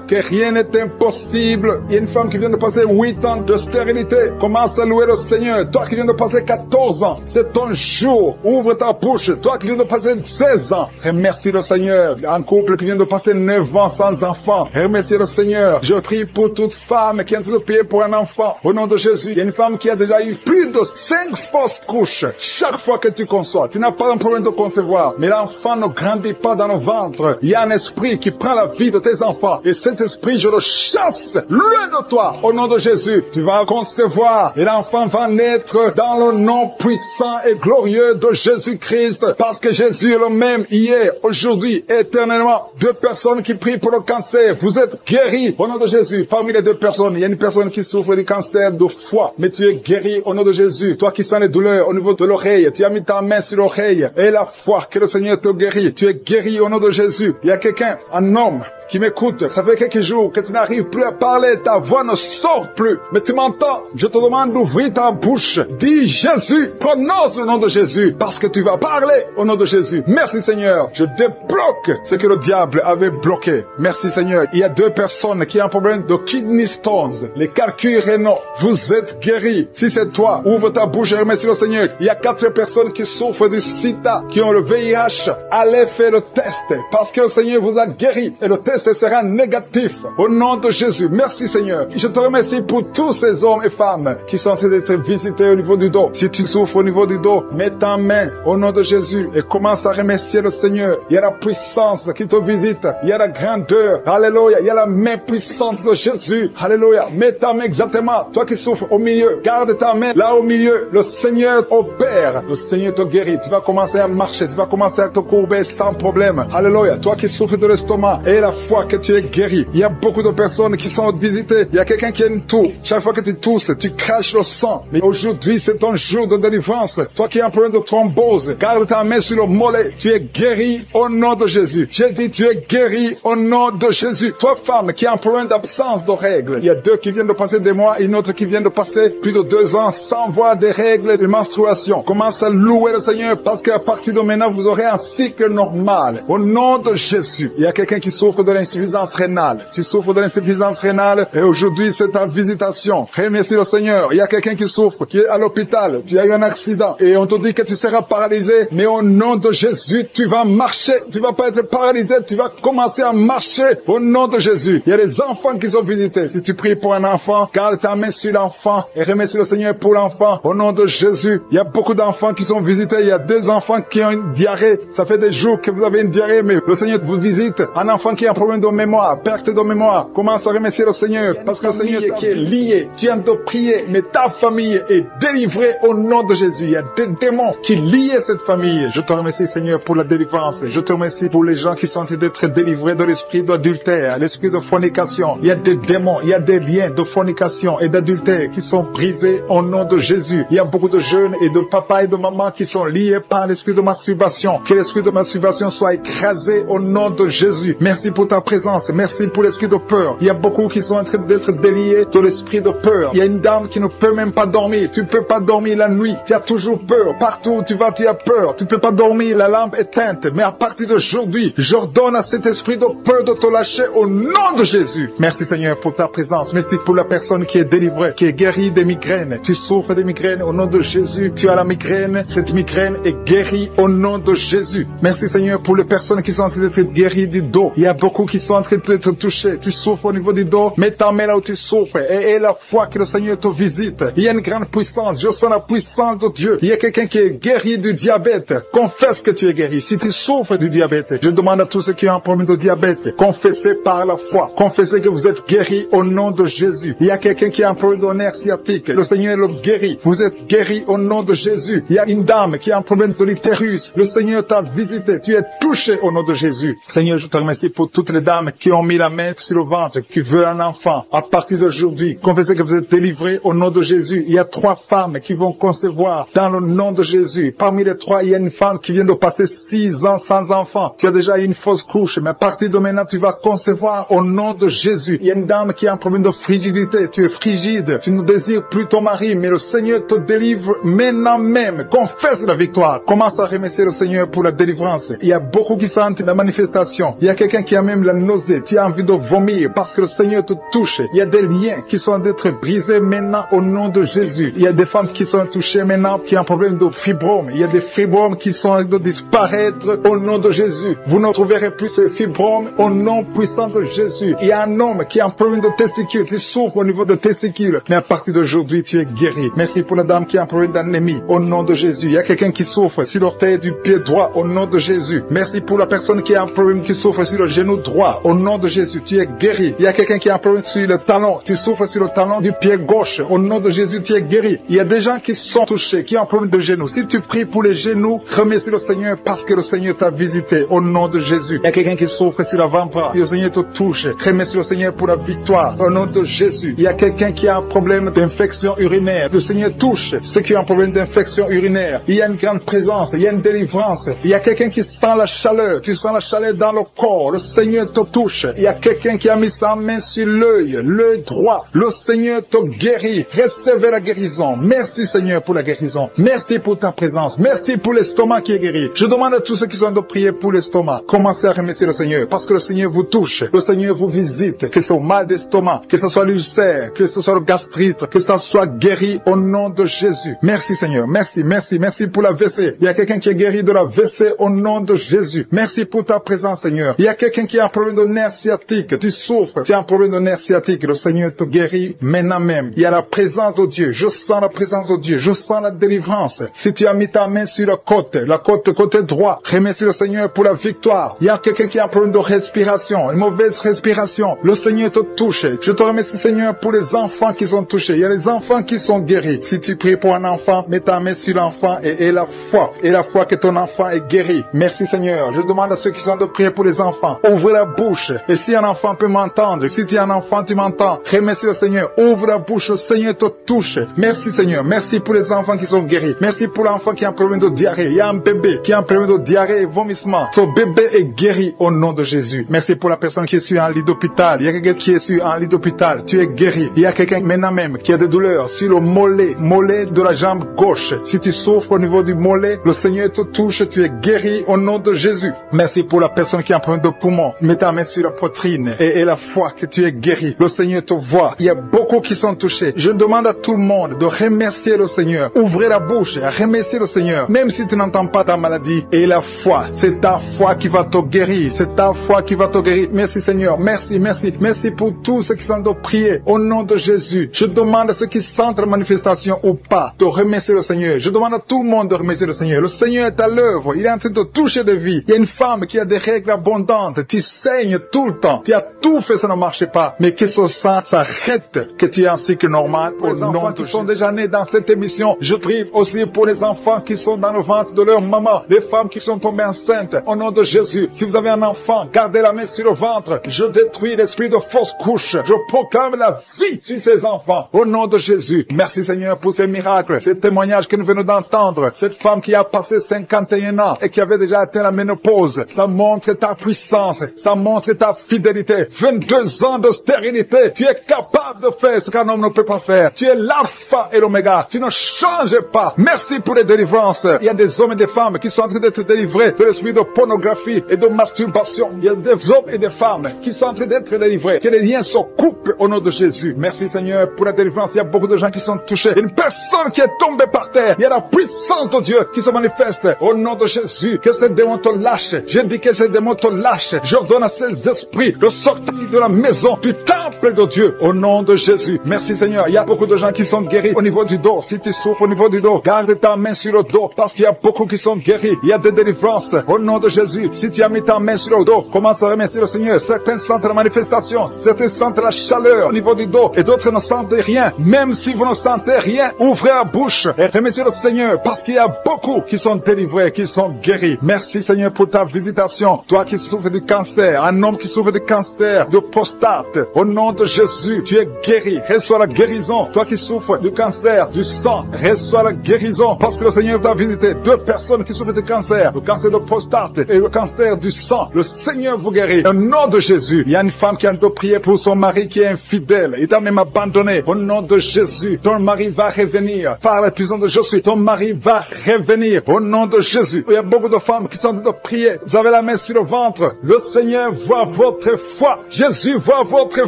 que rien n'est impossible. Il y a une femme qui vient de passer 8 ans de stérilité. Commence à louer le Seigneur. Toi qui viens de passer 14 ans, c'est ton jour. Ouvre ta bouche. Toi qui viens de passer 16 ans, remercie le Seigneur. Un couple qui vient de passer 9 ans sans enfant, remercie le Seigneur. Je prie pour toute femme qui est en train de prier pour un enfant. Au nom de Jésus, il y a une femme qui a déjà eu plus de 5 fausses couches. Chaque fois que tu conçois, tu n'as pas un problème de concevoir, mais l'enfant ne grandit pas dans le ventre. Il y a un esprit qui prend la vie de tes enfants. Et cet esprit, je le chasse loin de toi. Au nom de Jésus, tu vas concevoir et l'enfant va naître dans le nom puissant et glorieux de Jésus-Christ. Parce que Jésus est le même hier, aujourd'hui, éternellement. 2 personnes qui prient pour le cancer. Vous êtes guéris au nom de Jésus. Parmi les 2 personnes, il y a une personne qui souffre du cancer de foie. Mais tu es guéri au nom de Jésus. Toi qui sens les douleurs au niveau de l'oreille, tu as mis ta main sur l'oreille. Et la foi que le Seigneur te guérit. Tu es guéri au nom de Jésus. Il y a quelqu'un, un homme, qui m'écoute. Ça fait quelques jours que tu n'arrives plus à parler. Ta voix ne sort plus. Mais tu m'entends. Je te demande d'ouvrir ta bouche. Dis Jésus. Prononce le nom de Jésus. Parce que tu vas parler au nom de Jésus. Merci Seigneur. Je débloque ce que le diable avait bloqué. Merci Seigneur. Il y a 2 personnes qui ont un problème de kidney stones. Les calculs rénaux. Vous êtes guéris. Si c'est toi, ouvre ta bouche et remercie le Seigneur. Il y a 4 personnes qui souffrent du sida, qui ont le VIH. Allez faire le test. Parce que le Seigneur vous a guéri. Et le test sera négatif. Au nom de Jésus. Merci Seigneur. Je te remercie pour tous ces hommes et femmes qui sont en train d'être visités au niveau du dos. Si tu souffres au niveau du dos, mets ta main au nom de Jésus et commence à remercier le Seigneur. Il y a la puissance qui te visite. Il y a la grandeur. Alléluia. Il y a la main puissante de Jésus. Alléluia. Mets ta main exactement. Toi qui souffres au milieu, garde ta main là au milieu. Le Seigneur opère. Le Seigneur te guérit. Tu vas commencer à marcher. Tu vas commencer à te courber sans problème. Alléluia. Toi qui souffres de l'estomac et la foi que tu es guéri. Il y a beaucoup de personnes qui sont visitées. Il y a quelqu'un qui a une toux. Chaque fois que tu tousses, tu craches le sang. Mais aujourd'hui, c'est ton jour de délivrance. Toi qui as un problème de thrombose, garde ta main sur le mollet. Tu es guéri au nom de Jésus. J'ai dit, tu es guéri au nom de Jésus. Toi, femme, qui a un problème d'absence de règles. Il y a 2 qui viennent de passer des mois et une autre qui vient de passer plus de 2 ans sans voir des règles de menstruation. Commence à louer le Seigneur parce qu'à partir de maintenant, vous aurez un cycle normal. Au nom de Jésus. Il y a quelqu'un qui souffre de l'insuffisance rénale. Tu souffres de l'insuffisance rénale et aujourd'hui, c'est ta visitation. Remercie le Seigneur. Il y a quelqu'un qui souffre, qui est à l'hôpital. Tu as eu un accident et on te dit que tu seras paralysé. Mais au nom de Jésus, tu vas marcher. Tu vas pas être paralysé. Tu vas commencer à marcher au nom de Jésus. Il y a des enfants qui sont visités. Si tu pries pour un enfant, garde ta main sur l'enfant et remercie le Seigneur pour l'enfant. Au nom de Jésus, il y a beaucoup d'enfants qui sont visités. Il y a 2 enfants qui ont une diarrhée. Ça fait des jours que vous avez une diarrhée, mais le Seigneur vous visite. Un enfant qui a un problème de mémoire, perte de mémoire. Commence à remercier le Seigneur parce que le Seigneur qui est lié. Tu viens de prier, mais ta famille est délivrée au nom de Jésus. Il y a des démons qui lient cette famille. Je te remercie Seigneur pour la délivrance. Je te remercie pour les gens qui sont en train d'être délivrés de l'esprit d'adultère, l'esprit de fornication. Il y a des démons, il y a des liens de fornication et d'adultère qui sont brisés au nom de Jésus. Il y a beaucoup de jeunes et de papas et de mamans qui sont liés par l'esprit de masturbation. Que l'esprit de masturbation soit écrasé au nom de Jésus. Merci pour ta présence. Merci pour l'esprit de peur. Il y a beaucoup qui sont en train d'être déliés de l'esprit de peur. Il y a une dame qui ne peut même pas dormir. Tu ne peux pas dormir la nuit. Tu as toujours peur. Partout où tu vas, tu as peur. Tu ne peux pas dormir. La lampe est éteinte. Mais à partir d'aujourd'hui, j'ordonne à cet esprit de peur de te lâcher au nom de Jésus. Merci Seigneur pour ta présence. Merci pour la personne qui est délivrée, qui est guérie des migraines. Tu souffres des migraines au nom de Jésus. Tu as la migraine. Cette migraine est guérie au nom de Jésus. Merci Seigneur pour les personnes qui sont en train d'être guéries du dos. Il y a beaucoup qui sont en train d'être touchés. Tu souffres au niveau du dos. Mets ta main là où tu souffres. Et la foi que le Seigneur te visite. Il y a une grande puissance. Je sens la puissance de Dieu. Il y a quelqu'un qui est guéri du diabète. Confesse que tu es guéri. Si tu souffres du diabète, je demande à tous ceux qui ont un problème de diabète, confessez par la foi. Confessez que vous êtes guéri au nom de Jésus. Il y a quelqu'un qui a un problème de nerf sciatique. Le Seigneur le guérit. Vous êtes guéri au nom de Jésus. Il y a une dame qui a un problème de l'utérus. Le Seigneur t'a visité. Tu es touché au nom de Jésus. Seigneur, je te remercie pour toutes les dames qui ont mis la main sur le ventre, qui veulent un enfant. À partir d'aujourd'hui, confessez que vous êtes délivrés touchés au nom de Jésus. Il y a 3 femmes qui vont concevoir dans le nom de Jésus. Parmi les 3, il y a une femme qui vient de passer 6 ans sans enfant. Tu as déjà eu une fausse couche, mais à partir de maintenant, tu vas concevoir au nom de Jésus. Il y a une dame qui a un problème de frigidité. Tu es frigide. Tu ne désires plus ton mari, mais le Seigneur te délivre maintenant même. Confesse la victoire. Commence à remercier le Seigneur pour la délivrance. Il y a beaucoup qui sentent la manifestation. Il y a quelqu'un qui a même la nausée. Tu as envie de vomir parce que le Seigneur te touche. Il y a des liens qui sont d'être brisés maintenant au nom de Jésus. Il y a des femmes qui sont touchées maintenant qui ont un problème de fibrome. Il y a des fibromes qui sont de disparaître au nom de Jésus. Vous ne trouverez plus ces fibromes au nom puissant de Jésus. Il y a un homme qui a un problème de testicules, qui souffre au niveau de testicules. Mais à partir d'aujourd'hui, tu es guéri. Merci pour la dame qui a un problème d'anémie au nom de Jésus. Il y a quelqu'un qui souffre sur l'orteil du pied droit au nom de Jésus. Merci pour la personne qui a un problème qui souffre sur le genou droit au nom de Jésus. Tu es guéri. Il y a quelqu'un qui a un problème sur le talon. Tu souffres sur le talon du pied gauche. Au nom de Jésus, tu es guéri. Il y a des gens qui sont touchés, qui ont un problème de genou. Si tu pries pour les genoux, remercie le Seigneur parce que le Seigneur t'a visité au nom de Jésus. Il y a quelqu'un qui souffre sur l'avant-bras. Le Seigneur te touche. Remercie le Seigneur pour la victoire au nom de Jésus. Il y a quelqu'un qui a un problème d'infection urinaire. Le Seigneur touche ceux qui ont un problème d'infection urinaire. Il y a une grande présence. Il y a une délivrance. Il y a quelqu'un qui sent la chaleur. Tu sens la chaleur dans le corps. Le Seigneur te touche. Il y a quelqu'un qui a mis sa main sur l'œil droit. Le Seigneur te guérit. Recevez la guérison. Merci Seigneur pour la guérison. Merci pour ta présence. Merci pour l'estomac qui est guéri. Je demande à tous ceux qui sont de prier pour l'estomac. Commencez à remercier le Seigneur parce que le Seigneur vous touche. Le Seigneur vous visite. Que ce soit mal d'estomac, que ce soit l'ulcère, que ce soit le gastrite, que ça soit guéri au nom de Jésus. Merci Seigneur. Merci, merci, merci pour la WC. Il y a quelqu'un qui est guéri de la WC au nom de Jésus. Merci pour ta présence Seigneur. Il y a quelqu'un qui a un problème de nerf sciatique. Tu souffres. Tu as un problème de nerf sciatique. Le Seigneur te guérit maintenant même. Il y a la présence de Dieu. Je sens la présence de Dieu. Je sens la délivrance. Si tu as mis ta main sur la côté droit, remercie le Seigneur pour la victoire. Il y a quelqu'un qui a un problème de respiration, une mauvaise respiration. Le Seigneur te touche. Je te remercie Seigneur pour les enfants qui sont touchés. Il y a les enfants qui sont guéris. Si tu pries pour un enfant, mets ta main sur l'enfant et la foi. Et la foi que ton enfant est guéri. Merci Seigneur. Je demande à ceux qui sont de prier pour les enfants. Ouvrez la bouche. Et si un enfant peut m'entendre, si tu es un enfant, tu m'entends. Remercie le Seigneur. Ouvre la bouche. Le Seigneur te touche. Merci Seigneur. Merci pour les enfants qui sont guéris. Merci pour l'enfant qui a un problème de diarrhée. Il y a un bébé qui a un problème de diarrhée et vomissement. Ce bébé est guéri au nom de Jésus. Merci pour la personne qui est sur un lit d'hôpital. Il y a quelqu'un qui est sur un lit d'hôpital. Tu es guéri. Il y a quelqu'un maintenant même qui a des douleurs sur le mollet de la jambe gauche. Si tu souffres au niveau du mollet, le Seigneur te touche. Tu es guéri au nom de Jésus. Merci pour la personne qui a un problème de poumon. Mets ta main sur la poitrine et la foi que tu es guéri. Le Seigneur te voit. Il y a beaucoup qui sont touchés. Je demande à tout le monde de remercier le Seigneur. Ouvrez la bouche et remerciez le Seigneur. Même si tu n'entends pas ta maladie. Et la foi, c'est ta foi qui va te guérir. C'est ta foi qui va te guérir. Merci Seigneur. Merci, merci. Merci pour tous ceux qui sont de prier au nom de Jésus. Je demande à ceux qui sentent la manifestation ou pas de remercier le Seigneur. Je demande à tout le monde de remercier le Seigneur. Le Seigneur est à l'œuvre. Il est en train de toucher des vies. Il y a une femme qui a des règles abondantes. Tu saignes tout le temps. Tu as tout fait, ça ne marche pas. Mais que ce sang s'arrête, que tu es en cycle normal. Pour les enfants qui sont déjà nés dans cette émission, je prie aussi pour les enfants qui sont dans le ventre de leur maman, les femmes qui sont tombées enceintes. Au nom de Jésus, si vous avez un enfant, gardez la main sur le ventre. Je détruis l'esprit de fausse couche. Je proclame la vie sur ces enfants. Au nom de Jésus. Merci Seigneur pour ces miracles, ces témoignages que nous venons d'entendre. Cette femme qui a passé 51 ans et qui avait déjà atteint la ménopause. Ça montre ta puissance. Ça montre ta fidélité. 22 ans de stérilité. Tu es capable de faire ce qu'un homme ne peut pas faire. Tu es l'alpha et l'oméga. Tu ne changes pas. Merci pour les délivrances. Il y a des hommes et des femmes qui sont en train d'être délivrés de l'esprit de pornographie et de masturbation. Il y a des hommes et des femmes qui sont en train d'être délivrés. Que les liens se coupent au nom de Jésus. Merci Seigneur pour la délivrance. Il y a beaucoup de gens qui sont touchés. Une personne qui est tombée par terre. Il y a la puissance de Dieu qui se manifeste au nom de Jésus. Que ces démons te lâchent. Je dis que ces démons te lâchent. J'ordonne à ces esprits de sortir de la maison, du temple de Dieu au nom de Jésus. Merci Seigneur. Il y a beaucoup de gens qui sont guéris au niveau du dos. Si tu souffres au niveau du dos, garde ta main sur le dos parce qu'il y a beaucoup qui sont guéris. Il y a des délivrances au nom de Jésus. Si tu as mis ta main sur le dos, commence à remercier le Seigneur. Certains sentent la manifestation, certains sentent la chaleur au niveau du dos et d'autres ne sentent rien. Même si vous ne sentez rien, ouvrez la bouche et remerciez le Seigneur parce qu'il y a beaucoup qui sont délivrés, qui sont guéris. Merci Seigneur pour ta visitation. Toi qui souffres du cancer, un homme qui souffre du cancer de prostate, au nom de Jésus, tu es guéri. Reçois la guérison. Toi qui souffres du cancer, du sang, reçois la guérison. Parce que le Seigneur t'a visité. 2 personnes qui souffrent de cancer, le cancer de prostate et le cancer du sang. Le Seigneur vous guérit. Au nom de Jésus, il y a une femme qui a prié pour son mari qui est infidèle. Il t'a même abandonné. Au nom de Jésus, ton mari va revenir. Par la puissance de Jésus, ton mari va revenir. Au nom de Jésus. Il y a beaucoup de femmes qui sont en train de prier. Vous avez la main sur le ventre. Le Seigneur voit votre foi. Jésus voit votre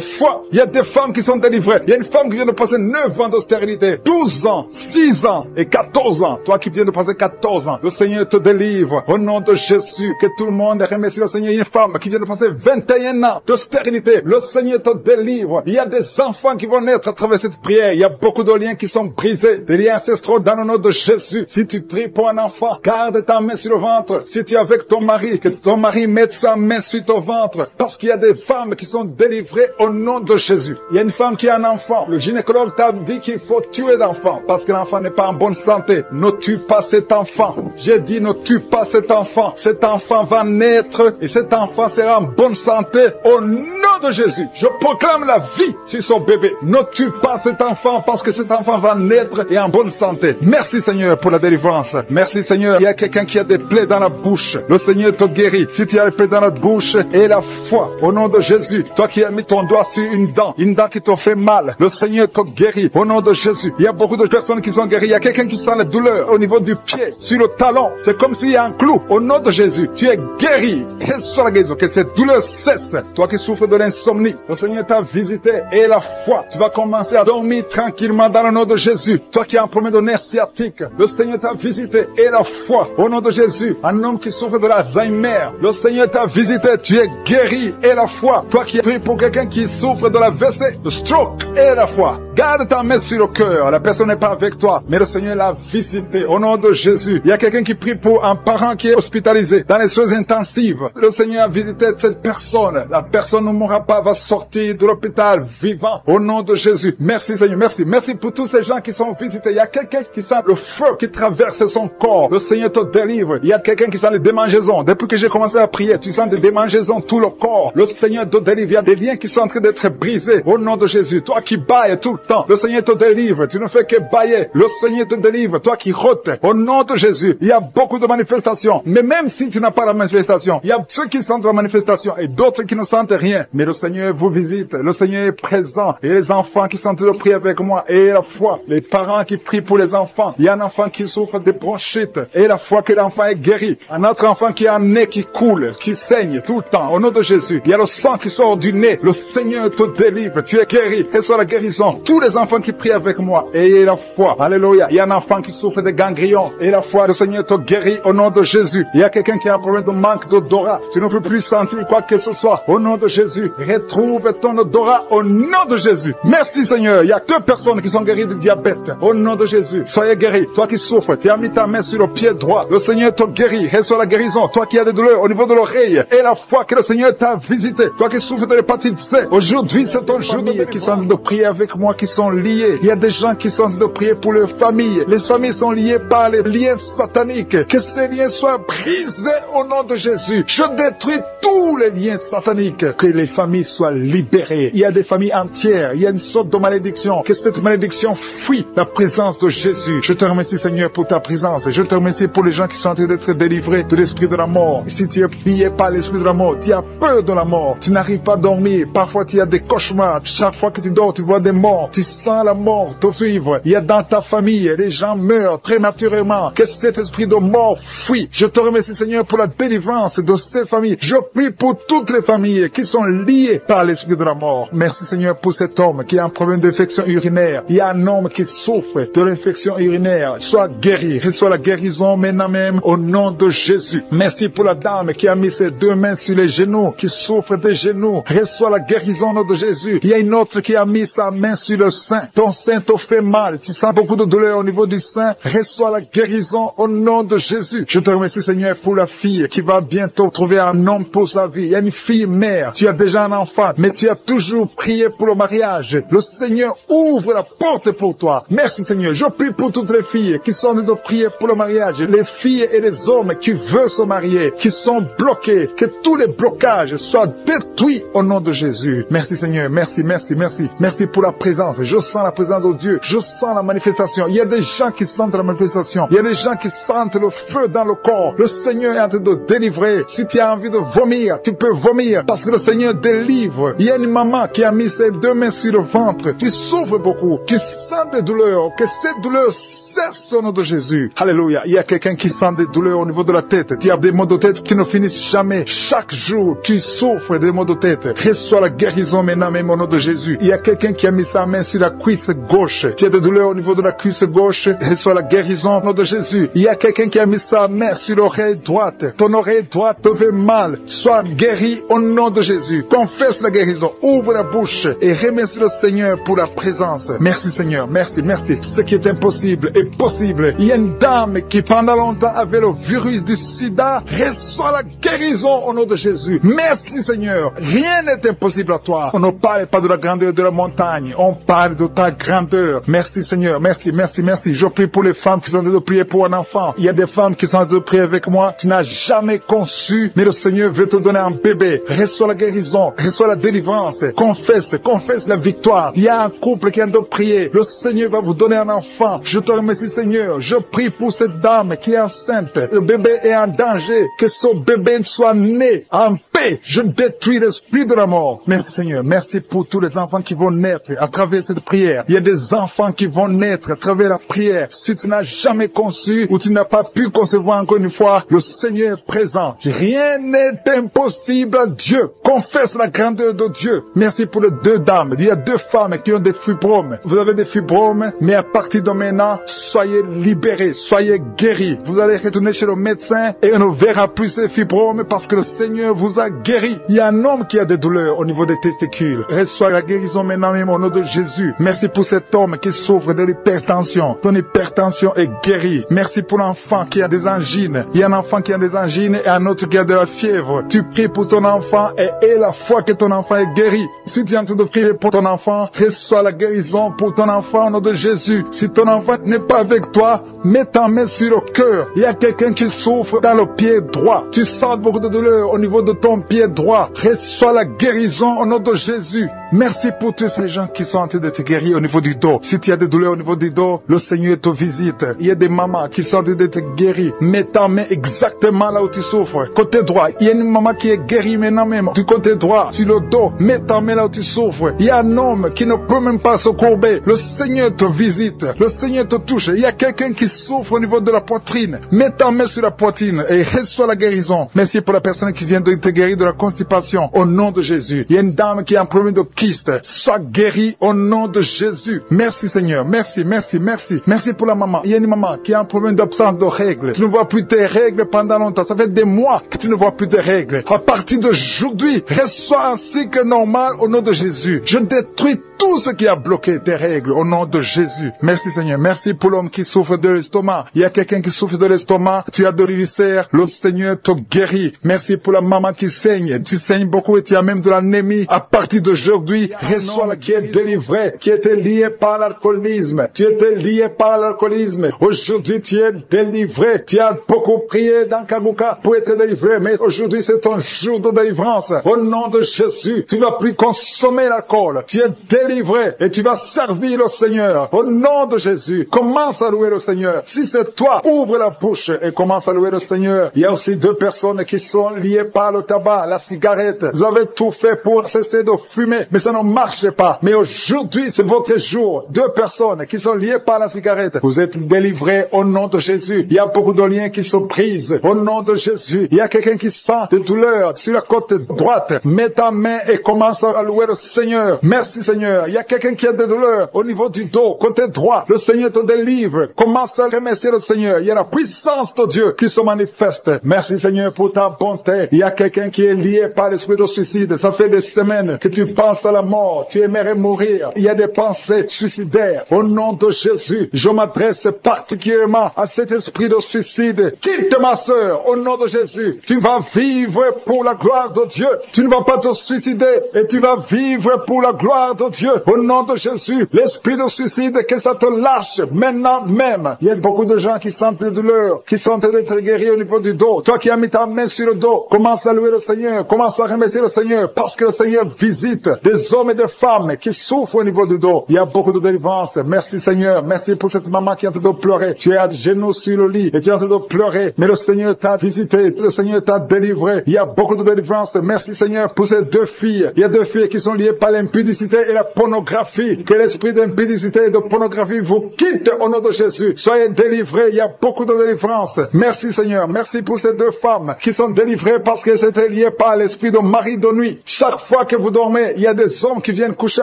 foi. Il y a des femmes qui sont délivrées. Il y a une femme qui vient de passer 9 ans de stérilité, 12 ans, 6 ans et 14 ans. Toi qui viens de passer 14 ans, le Seigneur te délivre. Au nom de Jésus, que tout le monde remercie le Seigneur. Une femme qui vient de passer 21 ans de stérilité, le Seigneur te délivre. Il y a des enfants qui vont naître à travers cette prière. Il y a beaucoup de liens qui sont brisés, des liens ancestraux dans le nom de Jésus. Si tu pries pour un enfant, garde ta main sur le ventre. Si tu es avec ton mari, que ton mari mette sa main sur ton ventre. Parce qu'il y a des femmes qui sont délivrées au nom de Jésus. Il y a une femme qui a un enfant. Le gynécologue t'a dit qu'il faut tuer l'enfant parce que l'enfant n'est pas en bonne santé. Ne tue pas cet enfant. J'ai dit ne tue pas cet enfant. Cet enfant va naître et cet enfant sera en bonne santé au nom de Jésus. Je proclame la vie sur son bébé. Ne tue pas cet enfant parce que cet enfant va naître et en bonne santé. Merci Seigneur pour la délivrance. Merci Seigneur. Il y a quelqu'un qui a des plaies dans la bouche. Le Seigneur te guérit. Si tu as des plaies dans la bouche et la foi au nom de Jésus. Toi qui as mis ton doigt sur une dent qui te fait mal. Le Seigneur te guérit au nom de Jésus. Il y a beaucoup de personnes qui sont guéries. Il y a quelqu'un qui sent la douleur au niveau du pied, sur le talon. C'est comme s'il y a un clou. Au nom de Jésus, tu es guéri. Reçois la guérison. Que cette douleur cesse. Toi qui souffres de l'insomnie, le Seigneur t'a visité et la foi. Tu vas commencer à dormir tranquillement dans le nom de Jésus. Toi qui as un problème de nerf sciatique, le Seigneur t'a visité et la foi. Au nom de Jésus, un homme qui souffre de l'Alzheimer, le Seigneur t'a visité. Tu es guéri et la foi. Toi qui pries pour quelqu'un qui souffre de la WC, le stroke et la foi. Garde ta main sur le cœur. La personne n'est pas avec toi, mais le Seigneur l'a visité. Au nom de Jésus, il y a quelqu'un qui prie pour un parent qui est hospitalisé dans les soins intensifs. Le Seigneur a visité cette personne. La personne ne mourra pas, va sortir de l'hôpital vivant. Au nom de Jésus. Merci Seigneur, merci. Merci pour tous ces gens qui sont visités. Il y a quelqu'un qui sent le feu qui traverse son corps. Le Seigneur te délivre. Il y a quelqu'un qui sent les démangeaisons. Depuis que j'ai commencé à prier, tu sens des démangeaisons tout le corps. Le Seigneur te délivre. Il y a des liens qui sont en train d'être brisés. Au nom de Jésus. Toi qui bailles tout le temps, le Seigneur te délivre. Tu ne fais que bailler. Le Seigneur te délivre. Toi qui rotes. Au nom de Jésus. Il y a beaucoup de manifestations. Mais même si tu n'as pas la manifestation, il y a ceux qui sentent la manifestation et d'autres qui ne sentent rien. Mais le Seigneur vous visite. Le Seigneur est présent. Et les enfants qui sont en train de prier avec moi. Et la foi. Les parents qui prient pour les enfants. Il y a un enfant qui souffre de bronchite. Et la foi que l'enfant est guéri. Un autre enfant qui a un nez qui coule, qui saigne tout le temps. Au nom de Jésus. Il y a le sang qui sort du nez. Le Seigneur te délivre. Tu es guéri. Reçois la guérison. Tous les enfants qui prient avec moi. Ayez la foi. Alléluia. Il y a un enfant qui souffre de ganglions. Et la foi, le Seigneur te guérit au nom de Jésus. Il y a quelqu'un qui a un problème de manque d'odorat. Tu ne peux plus sentir quoi que ce soit. Au nom de Jésus. Retrouve ton odorat au nom de Jésus. Merci Seigneur. Il y a 2 personnes qui sont guéries du diabète. Au nom de Jésus. Soyez guéris. Toi qui souffres, tu as mis ta main sur le pied droit. Le Seigneur te guérit. Reçois la guérison. Toi qui as des douleurs au niveau de l'oreille. Et la foi que le Seigneur t'a visité. Toi qui souffres de l'hépatite C. Aujourd'hui, c'est ton jour de qui sont de prier avec moi, qui sont liés. Il y a des gens qui sont de prier pour leurs familles. Les familles sont liées par les liens sataniques. Que ces liens soient brisés au nom de Jésus. Je détruis tous les liens sataniques. Que les familles soient libérées. Il y a des familles entières. Il y a une sorte de malédiction. Que cette malédiction fuit la présence de Jésus. Je te remercie Seigneur pour ta présence. Je te remercie pour les gens qui sont en train d'être délivrés de l'esprit de la mort. Si tu es plié par l'esprit de la mort, tu as peur de la mort. Tu n'arrives pas à dormir. Parfois tu as des cauchemars. Chaque fois que tu dors, tu vois des morts. Tu sens la mort te suivre. Il y a dans ta famille, les gens meurent prématurément. Que cet esprit de mort fuit. Je te remercie Seigneur pour la délivrance de ces familles. Je prie pour toutes les familles qui sont liées par l'esprit de la mort. Merci Seigneur pour cet homme qui a un problème d'infection urinaire. Il y a un homme qui souffre de l'infection urinaire. Sois guéri. Reçois la guérison maintenant même au nom de Jésus. Merci pour la dame qui a mis ses 2 mains sur les genoux, qui souffre des genoux. Reçois la guérison au nom de Jésus. Il y a une autre qui a mis sa main sur le sein. Ton sein te fait mal. Tu sens beaucoup de douleur au niveau du sein. Reçois la guérison au nom de Jésus. Je te remercie Seigneur pour la fille qui va bientôt trouver un homme pour sa vie. Il y a une fille mère. Tu as déjà un enfant, mais tu as toujours prié pour le mariage. Le Seigneur ouvre la porte pour toi. Merci Seigneur. Je prie pour toutes les filles qui sont en train de prier pour le mariage. Les filles et les hommes qui veulent se marier, qui sont bloqués. Que tous les blocages soient détruits au nom de Jésus. Merci Seigneur. Merci, merci, merci. Merci pour la présence. Je sens la présence de Dieu. Je sens la manifestation. Il y a des gens qui sentent la manifestation. Il y a des gens qui sentent le feu dans le corps. Le Seigneur est en train de délivrer. Si tu as envie de vomir, tu peux vomir parce que le Seigneur délivre. Il y a une maman qui a mis ses 2 mains sur le ventre. Tu souffres beaucoup. Tu sens des douleurs. Que cette douleur cesse au nom de Jésus. Alléluia. Il y a quelqu'un qui sent des douleurs au niveau de la tête. Tu as des maux de tête qui ne finissent jamais. Chaque jour, tu souffres des maux de tête. Reçois la guérison maintenant même au nom de Jésus. Il y a quelqu'un qui a mis sa main sur la cuisse gauche. Tu as des douleurs au niveau de la cuisse gauche. Reçois la guérison au nom de Jésus. Il y a quelqu'un qui a mis sa main sur l'oreille droite. Ton oreille droite te fait mal. Sois guéri au nom de Jésus. Confesse la guérison. Ouvre la bouche et remercie le Seigneur pour la présence. Merci Seigneur. Merci, merci. Ce qui est impossible est possible. Il y a une dame qui pendant longtemps avait le virus du sida. Reçois la guérison au nom de Jésus. Merci Seigneur. Rien n'est impossible à toi. On ne parle pas de la grandeur de la montagne. On parle de ta grandeur. Merci Seigneur. Merci, merci, merci. Je prie pour les femmes qui sont en train de prier pour un enfant. Il y a des femmes qui sont en train de prier avec moi. Tu n'as jamais conçu, mais le Seigneur veut te donner un bébé. Reçois la guérison. Reçois la délivrance. Confesse la victoire. Il y a un couple qui est en train de prier. Le Seigneur va vous donner un enfant. Je te remercie Seigneur. Je prie pour cette dame qui est enceinte. Le bébé est en danger. Que ce bébé soit né en paix. Je détruis l'esprit de la mort. Merci Seigneur. Merci pour tous les enfants qui vont naître à travers cette prière. Il y a des enfants qui vont naître à travers la prière. Si tu n'as jamais conçu ou tu n'as pas pu concevoir encore une fois, le Seigneur est présent. Rien n'est impossible à Dieu. Confesse la grandeur de Dieu. Merci pour les 2 dames. Il y a 2 femmes qui ont des fibromes. Vous avez des fibromes, mais à partir de maintenant, soyez libérés, soyez guéris. Vous allez retourner chez le médecin et on ne verra plus ces fibromes parce que le Seigneur vous a guéri. Il y a un homme qui a des douleurs au niveau des testicules. Reçois la guérison maintenant même au nom de Jésus. Merci pour cet homme qui souffre de l'hypertension. Ton hypertension est guérie. Merci pour l'enfant qui a des angines. Il y a un enfant qui a des angines et un autre qui a de la fièvre. Tu pries pour ton enfant et aie la foi que ton enfant est guéri. Si tu es en train de prier pour ton enfant, reçois la guérison pour ton enfant au nom de Jésus. Si ton enfant n'est pas avec toi, mets ta main sur le cœur. Il y a quelqu'un qui souffre dans le pied droit. Tu sens beaucoup de douleur au niveau de ton pied droit. Reçois la guérison au nom de Jésus. Merci pour tous ces gens qui sont en train de te guérir au niveau du dos. Si tu as des douleurs au niveau du dos, le Seigneur te visite. Il y a des mamans qui sont en train de te guérir. Mets ta main exactement là où tu souffres. Côté droit, il y a une maman qui est guérie maintenant même. Du côté droit, sur le dos, mets ta main là où tu souffres. Il y a un homme qui ne peut même pas se courber. Le Seigneur te visite. Le Seigneur te touche. Il y a quelqu'un qui souffre au niveau de la poitrine. Mets ta main sur la poitrine et reçois la guérison. Merci pour la personne qui vient de te guérir de la constipation. Au nom de Jésus. Il y a une dame qui a un problème de kyste. Sois guérie au nom de Jésus. Merci Seigneur. Merci, merci, merci. Merci pour la maman. Il y a une maman qui a un problème d'absence de règles. Tu ne vois plus tes règles pendant longtemps. Ça fait des mois que tu ne vois plus tes règles. À partir d'aujourd'hui, reçois un cycle normal au nom de Jésus. Je détruis tout ce qui a bloqué tes règles au nom de Jésus. Merci Seigneur. Merci pour l'homme qui souffre de l'estomac. Il y a quelqu'un qui souffre de l'estomac. Tu as de l'ulcère. Le Seigneur te guérit. Merci pour la maman qui saigne. Tu saignes beaucoup et tu as même de l'anémie. À partir d'aujourd'hui, reçois la qui est délivré, qui était lié par l'alcoolisme. Tu étais lié par l'alcoolisme. Aujourd'hui, tu es délivré. Tu as beaucoup prié dans Kaguka pour être délivré, mais aujourd'hui, c'est ton jour de délivrance. Au nom de Jésus, tu ne vas plus consommer l'alcool. Tu es délivré et tu vas servir le Seigneur. Au nom de Jésus, commence à louer le Seigneur. Si c'est toi, ouvre la bouche et commence à louer le Seigneur. Il y a aussi 2 personnes qui sont liées par le tabac, la cigarette. Vous avez tout fait pour cesser de fumer, mais ça ne marche pas. Mais aujourd'hui, c'est votre jour. 2 personnes qui sont liées par la cigarette. Vous êtes délivrés au nom de Jésus. Il y a beaucoup de liens qui se brisent au nom de Jésus. Il y a quelqu'un qui sent des douleurs sur la côte droite. Mets ta main et commence à louer le Seigneur. Merci Seigneur. Il y a quelqu'un qui a des douleurs au niveau du dos, côté droit. Le Seigneur te délivre. Commence à remercier le Seigneur. Il y a la puissance de Dieu qui se manifeste. Merci Seigneur pour ta bonté. Il y a quelqu'un qui est lié par l'esprit de suicide. Ça fait des semaines que tu penses à la mort. Tu aimerais mourir. Il y a des pensées suicidaires. Au nom de Jésus, je m'adresse particulièrement à cet esprit de suicide. Quitte ma sœur, au nom de Jésus. Tu vas vivre pour la gloire de Dieu. Tu ne vas pas te suicider et tu vas vivre pour la gloire de Dieu. Au nom de Jésus, l'esprit de suicide, que ça te lâche maintenant même. Il y a beaucoup de gens qui sentent des douleurs, qui sont en train d'être guéris au niveau du dos. Toi qui as mis ta main sur le dos, commence à louer le Seigneur, commence à remercier le Seigneur, parce que le Seigneur visite des des hommes et des femmes qui souffrent au niveau du dos. Il y a beaucoup de délivrance. Merci Seigneur. Merci pour cette maman qui est en train de pleurer. Tu es à genoux sur le lit et tu es en train de pleurer. Mais le Seigneur t'a visité. Le Seigneur t'a délivré. Il y a beaucoup de délivrance. Merci Seigneur pour ces deux filles. Il y a deux filles qui sont liées par l'impudicité et la pornographie. Que l'esprit d'impudicité et de pornographie vous quitte au nom de Jésus. Soyez délivrés. Il y a beaucoup de délivrance. Merci Seigneur. Merci pour ces deux femmes qui sont délivrées parce qu'elles étaient liées par l'esprit de mari de nuit. Chaque fois que vous dormez, il y a des hommes qui viennent coucher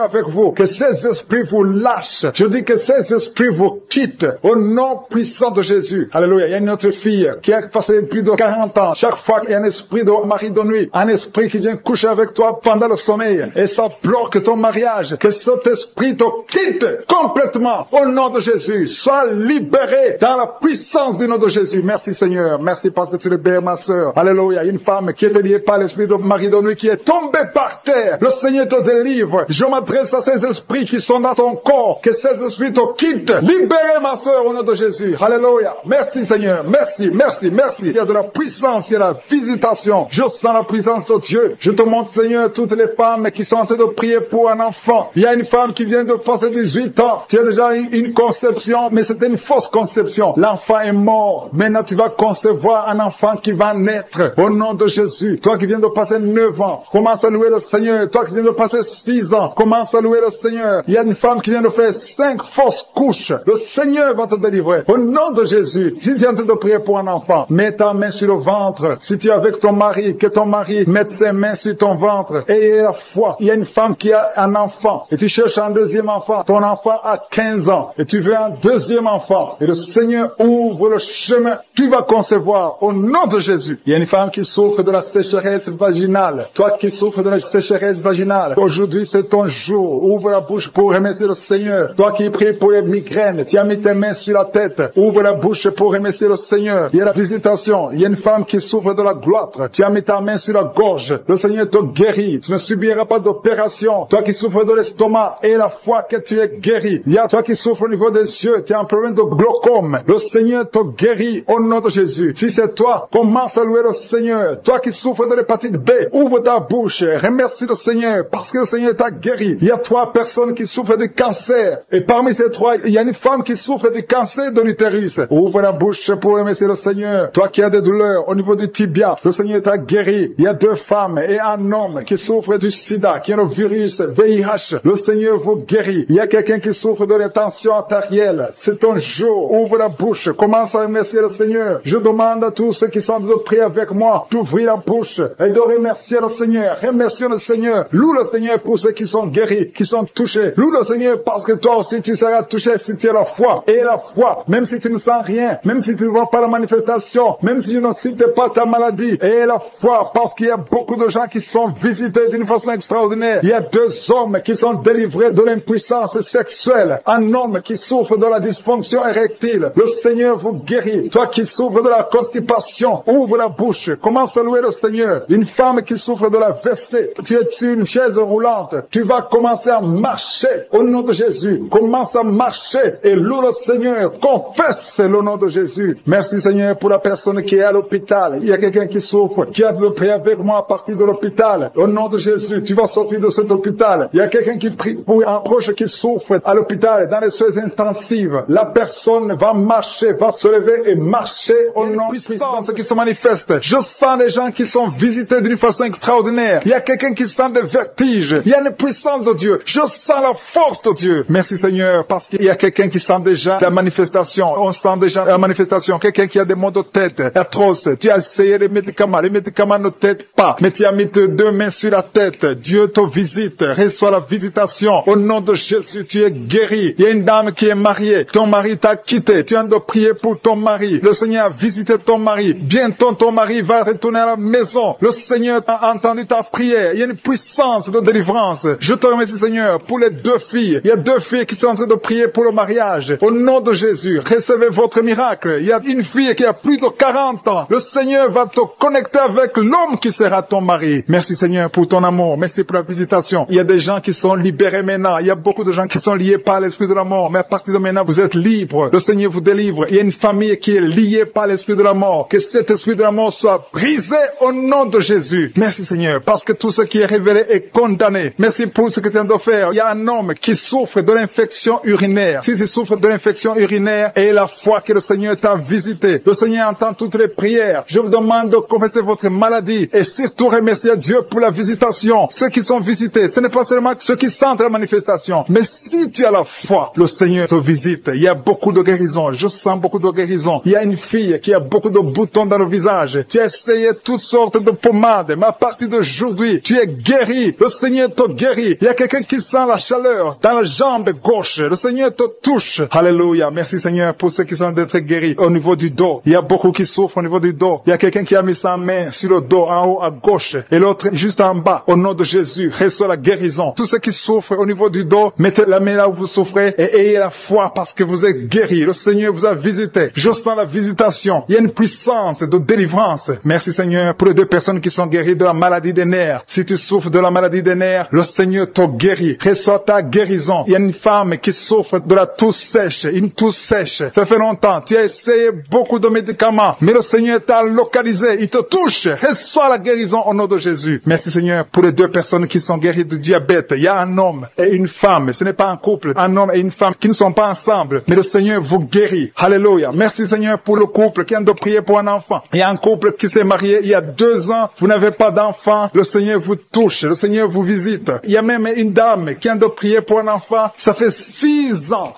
avec vous. Que ces esprits vous lâchent. Je dis que ces esprits vous quittent au nom puissant de Jésus. Alléluia. Il y a une autre fille qui a passé plus de 40 ans. Chaque fois qu'il y a un esprit de mari de nuit, un esprit qui vient coucher avec toi pendant le sommeil et ça bloque ton mariage, que cet esprit te quitte complètement au nom de Jésus. Sois libéré dans la puissance du nom de Jésus. Merci Seigneur. Merci parce que tu libères ma sœur. Alléluia. Une femme qui était liée par l'esprit de mari de nuit qui est tombée par terre. Le Seigneur te délivre. Je m'adresse à ces esprits qui sont dans ton corps. Que ces esprits te quittent. Libérez ma sœur au nom de Jésus. Alléluia. Merci Seigneur. Merci, merci, merci. Il y a de la puissance, il y a de la visitation. Je sens la puissance de Dieu. Je te montre Seigneur toutes les femmes qui sont en train de prier pour un enfant. Il y a une femme qui vient de passer 18 ans. Tu as déjà une conception, mais c'était une fausse conception. L'enfant est mort. Maintenant tu vas concevoir un enfant qui va naître au nom de Jésus. Toi qui viens de passer 9 ans, commence à louer le Seigneur. Toi qui viens de passer 6 ans, commence à louer le Seigneur. Il y a une femme qui vient de faire 5 fausses couches. Le Seigneur va te délivrer. Au nom de Jésus, si tu es en train de prier pour un enfant, mets ta main sur le ventre. Si tu es avec ton mari, que ton mari mette ses mains sur ton ventre. Et la foi. Il y a une femme qui a un enfant et tu cherches un deuxième enfant. Ton enfant a 15 ans et tu veux un deuxième enfant. Et le Seigneur ouvre le chemin. Tu vas concevoir au nom de Jésus. Il y a une femme qui souffre de la sécheresse vaginale. Toi qui souffres de la sécheresse vaginale, aujourd'hui c'est ton jour. Ouvre la bouche pour remercier le Seigneur. Toi qui pries pour les migraines, tu as mis tes mains sur la tête. Ouvre la bouche pour remercier le Seigneur. Il y a la visitation. Il y a une femme qui souffre de la gloître. Tu as mis ta main sur la gorge. Le Seigneur te guérit. Tu ne subiras pas d'opération. Toi qui souffres de l'estomac et la foi que tu es guéri. Il y a toi qui souffres au niveau des yeux. Tu as un problème de glaucome. Le Seigneur te guérit au nom de Jésus. Si c'est toi, commence à louer le Seigneur. Toi qui souffres de l'hépatite B, ouvre ta bouche. Remercie le Seigneur parce que le Seigneur t'a guéri. Il y a 3 personnes qui souffrent de cancer. Et parmi ces 3, il y a une femme qui souffre du cancer de l'utérus. Ouvre la bouche pour remercier le Seigneur. Toi qui as des douleurs au niveau du tibia, le Seigneur t'a guéri. Il y a 2 femmes et un homme qui souffrent du sida, qui a le virus VIH. Le Seigneur vous guérit. Il y a quelqu'un qui souffre de la tension artérielle. C'est ton jour. Ouvre la bouche. Commence à remercier le Seigneur. Je demande à tous ceux qui sont de prier avec moi d'ouvrir la bouche et de remercier le Seigneur. Remercie le Seigneur. Loue le Seigneur pour ceux qui sont guéris, qui sont touchés. Loue le Seigneur parce que toi aussi tu seras touché si tu as la foi. Et la foi, même si tu ne sens rien, même si tu ne vois pas la manifestation, même si tu ne cites pas ta maladie. Et la foi, parce qu'il y a beaucoup de gens qui sont visités d'une façon extraordinaire. Il y a 2 hommes qui sont délivrés de l'impuissance sexuelle. Un homme qui souffre de la dysfonction érectile. Le Seigneur vous guérit. Toi qui souffres de la constipation, ouvre la bouche. Commence à louer le Seigneur. Une femme qui souffre de la WC, tu es sur une chaise roulante. Tu vas commencer à marcher au nom de Jésus. Commence à marcher et loue le Seigneur. Confesse le nom de Jésus. Merci Seigneur pour la personne qui est à l'hôpital. Il y a quelqu'un qui souffre, qui a de prier avec moi à partir de l'hôpital. Au nom de Jésus, tu vas sortir de cet hôpital. Il y a quelqu'un qui prie pour un proche qui souffre à l'hôpital, dans les soins intensives. La personne va marcher, va se lever et marcher au nom de puissance qui se manifeste. Je sens des gens qui sont visités d'une façon extraordinaire. Il y a quelqu'un qui sent des vertiges. Il y a une puissance de Dieu. Je sens la force de Dieu. Merci Seigneur, parce qu'il y a quelqu'un qui sent déjà la manifestation. On sent déjà la manifestation. Quelqu'un qui a des maux de tête atroces. Tu as essayé les médicaments ne t'aident pas. Mais tu as mis tes 2 mains sur la tête. Dieu te visite. Reçois la visitation. Au nom de Jésus, tu es guéri. Il y a une dame qui est mariée. Ton mari t'a quitté. Tu as de prier pour ton mari. Le Seigneur a visité ton mari. Bientôt ton mari va retourner à la maison. Le Seigneur a entendu ta prière. Il y a une puissance de délivrance. Je te remercie Seigneur pour les 2 filles. Il y a 2 filles qui sont en train de prier pour le mariage. Au nom de Jésus, recevez votre miracle. Il y a une fille qui a plus de 40 ans. Le Seigneur va te connecter avec l'homme qui sera ton mari. Merci Seigneur pour ton amour. Merci pour la visitation. Il y a des gens qui sont libérés maintenant. Il y a beaucoup de gens qui sont liés par l'esprit de la mort. Mais à partir de maintenant, vous êtes libres. Le Seigneur vous délivre. Il y a une famille qui est liée par l'esprit de la mort. Que cet esprit de la mort soit brisé au nom de Jésus. Merci Seigneur, parce que tout ce qui est révélé est condamné condamné. Merci pour ce que tu viens de faire. Il y a un homme qui souffre de l'infection urinaire. Si tu souffres de l'infection urinaire, et la foi que le Seigneur t'a visité, le Seigneur entend toutes les prières. Je vous demande de confesser votre maladie et surtout remercier Dieu pour la visitation. Ceux qui sont visités, ce n'est pas seulement ceux qui sentent la manifestation, mais si tu as la foi, le Seigneur te visite. Il y a beaucoup de guérisons. Je sens beaucoup de guérisons. Il y a une fille qui a beaucoup de boutons dans le visage. Tu as essayé toutes sortes de pommades, mais à partir d'aujourd'hui, tu es guéri. Le Seigneur te guérit. Il y a quelqu'un qui sent la chaleur dans la jambe gauche. Le Seigneur te touche. Alléluia. Merci Seigneur pour ceux qui sont d'être guéris au niveau du dos. Il y a beaucoup qui souffrent au niveau du dos. Il y a quelqu'un qui a mis sa main sur le dos, en haut à gauche, et l'autre juste en bas. Au nom de Jésus, reçois la guérison. Tous ceux qui souffrent au niveau du dos, mettez la main là où vous souffrez et ayez la foi parce que vous êtes guéris. Le Seigneur vous a visité. Je sens la visitation. Il y a une puissance de délivrance. Merci Seigneur pour les 2 personnes qui sont guéries de la maladie des nerfs. Si tu souffres de la maladie des nerfs, le Seigneur te guérit. Reçois ta guérison. Il y a une femme qui souffre de la toux sèche, une toux sèche. Ça fait longtemps. Tu as essayé beaucoup de médicaments, mais le Seigneur t'a localisé. Il te touche. Reçois la guérison au nom de Jésus. Merci Seigneur pour les 2 personnes qui sont guéries du diabète. Il y a un homme et une femme. Ce n'est pas un couple. Un homme et une femme qui ne sont pas ensemble, mais le Seigneur vous guérit. Alléluia. Merci Seigneur pour le couple qui vient de prier pour un enfant. Il y a un couple qui s'est marié il y a 2 ans. Vous n'avez pas d'enfant. Le Seigneur vous touche. Le Seigneur vous visite. Il y a même une dame qui vient de prier pour un enfant. Ça fait 6 ans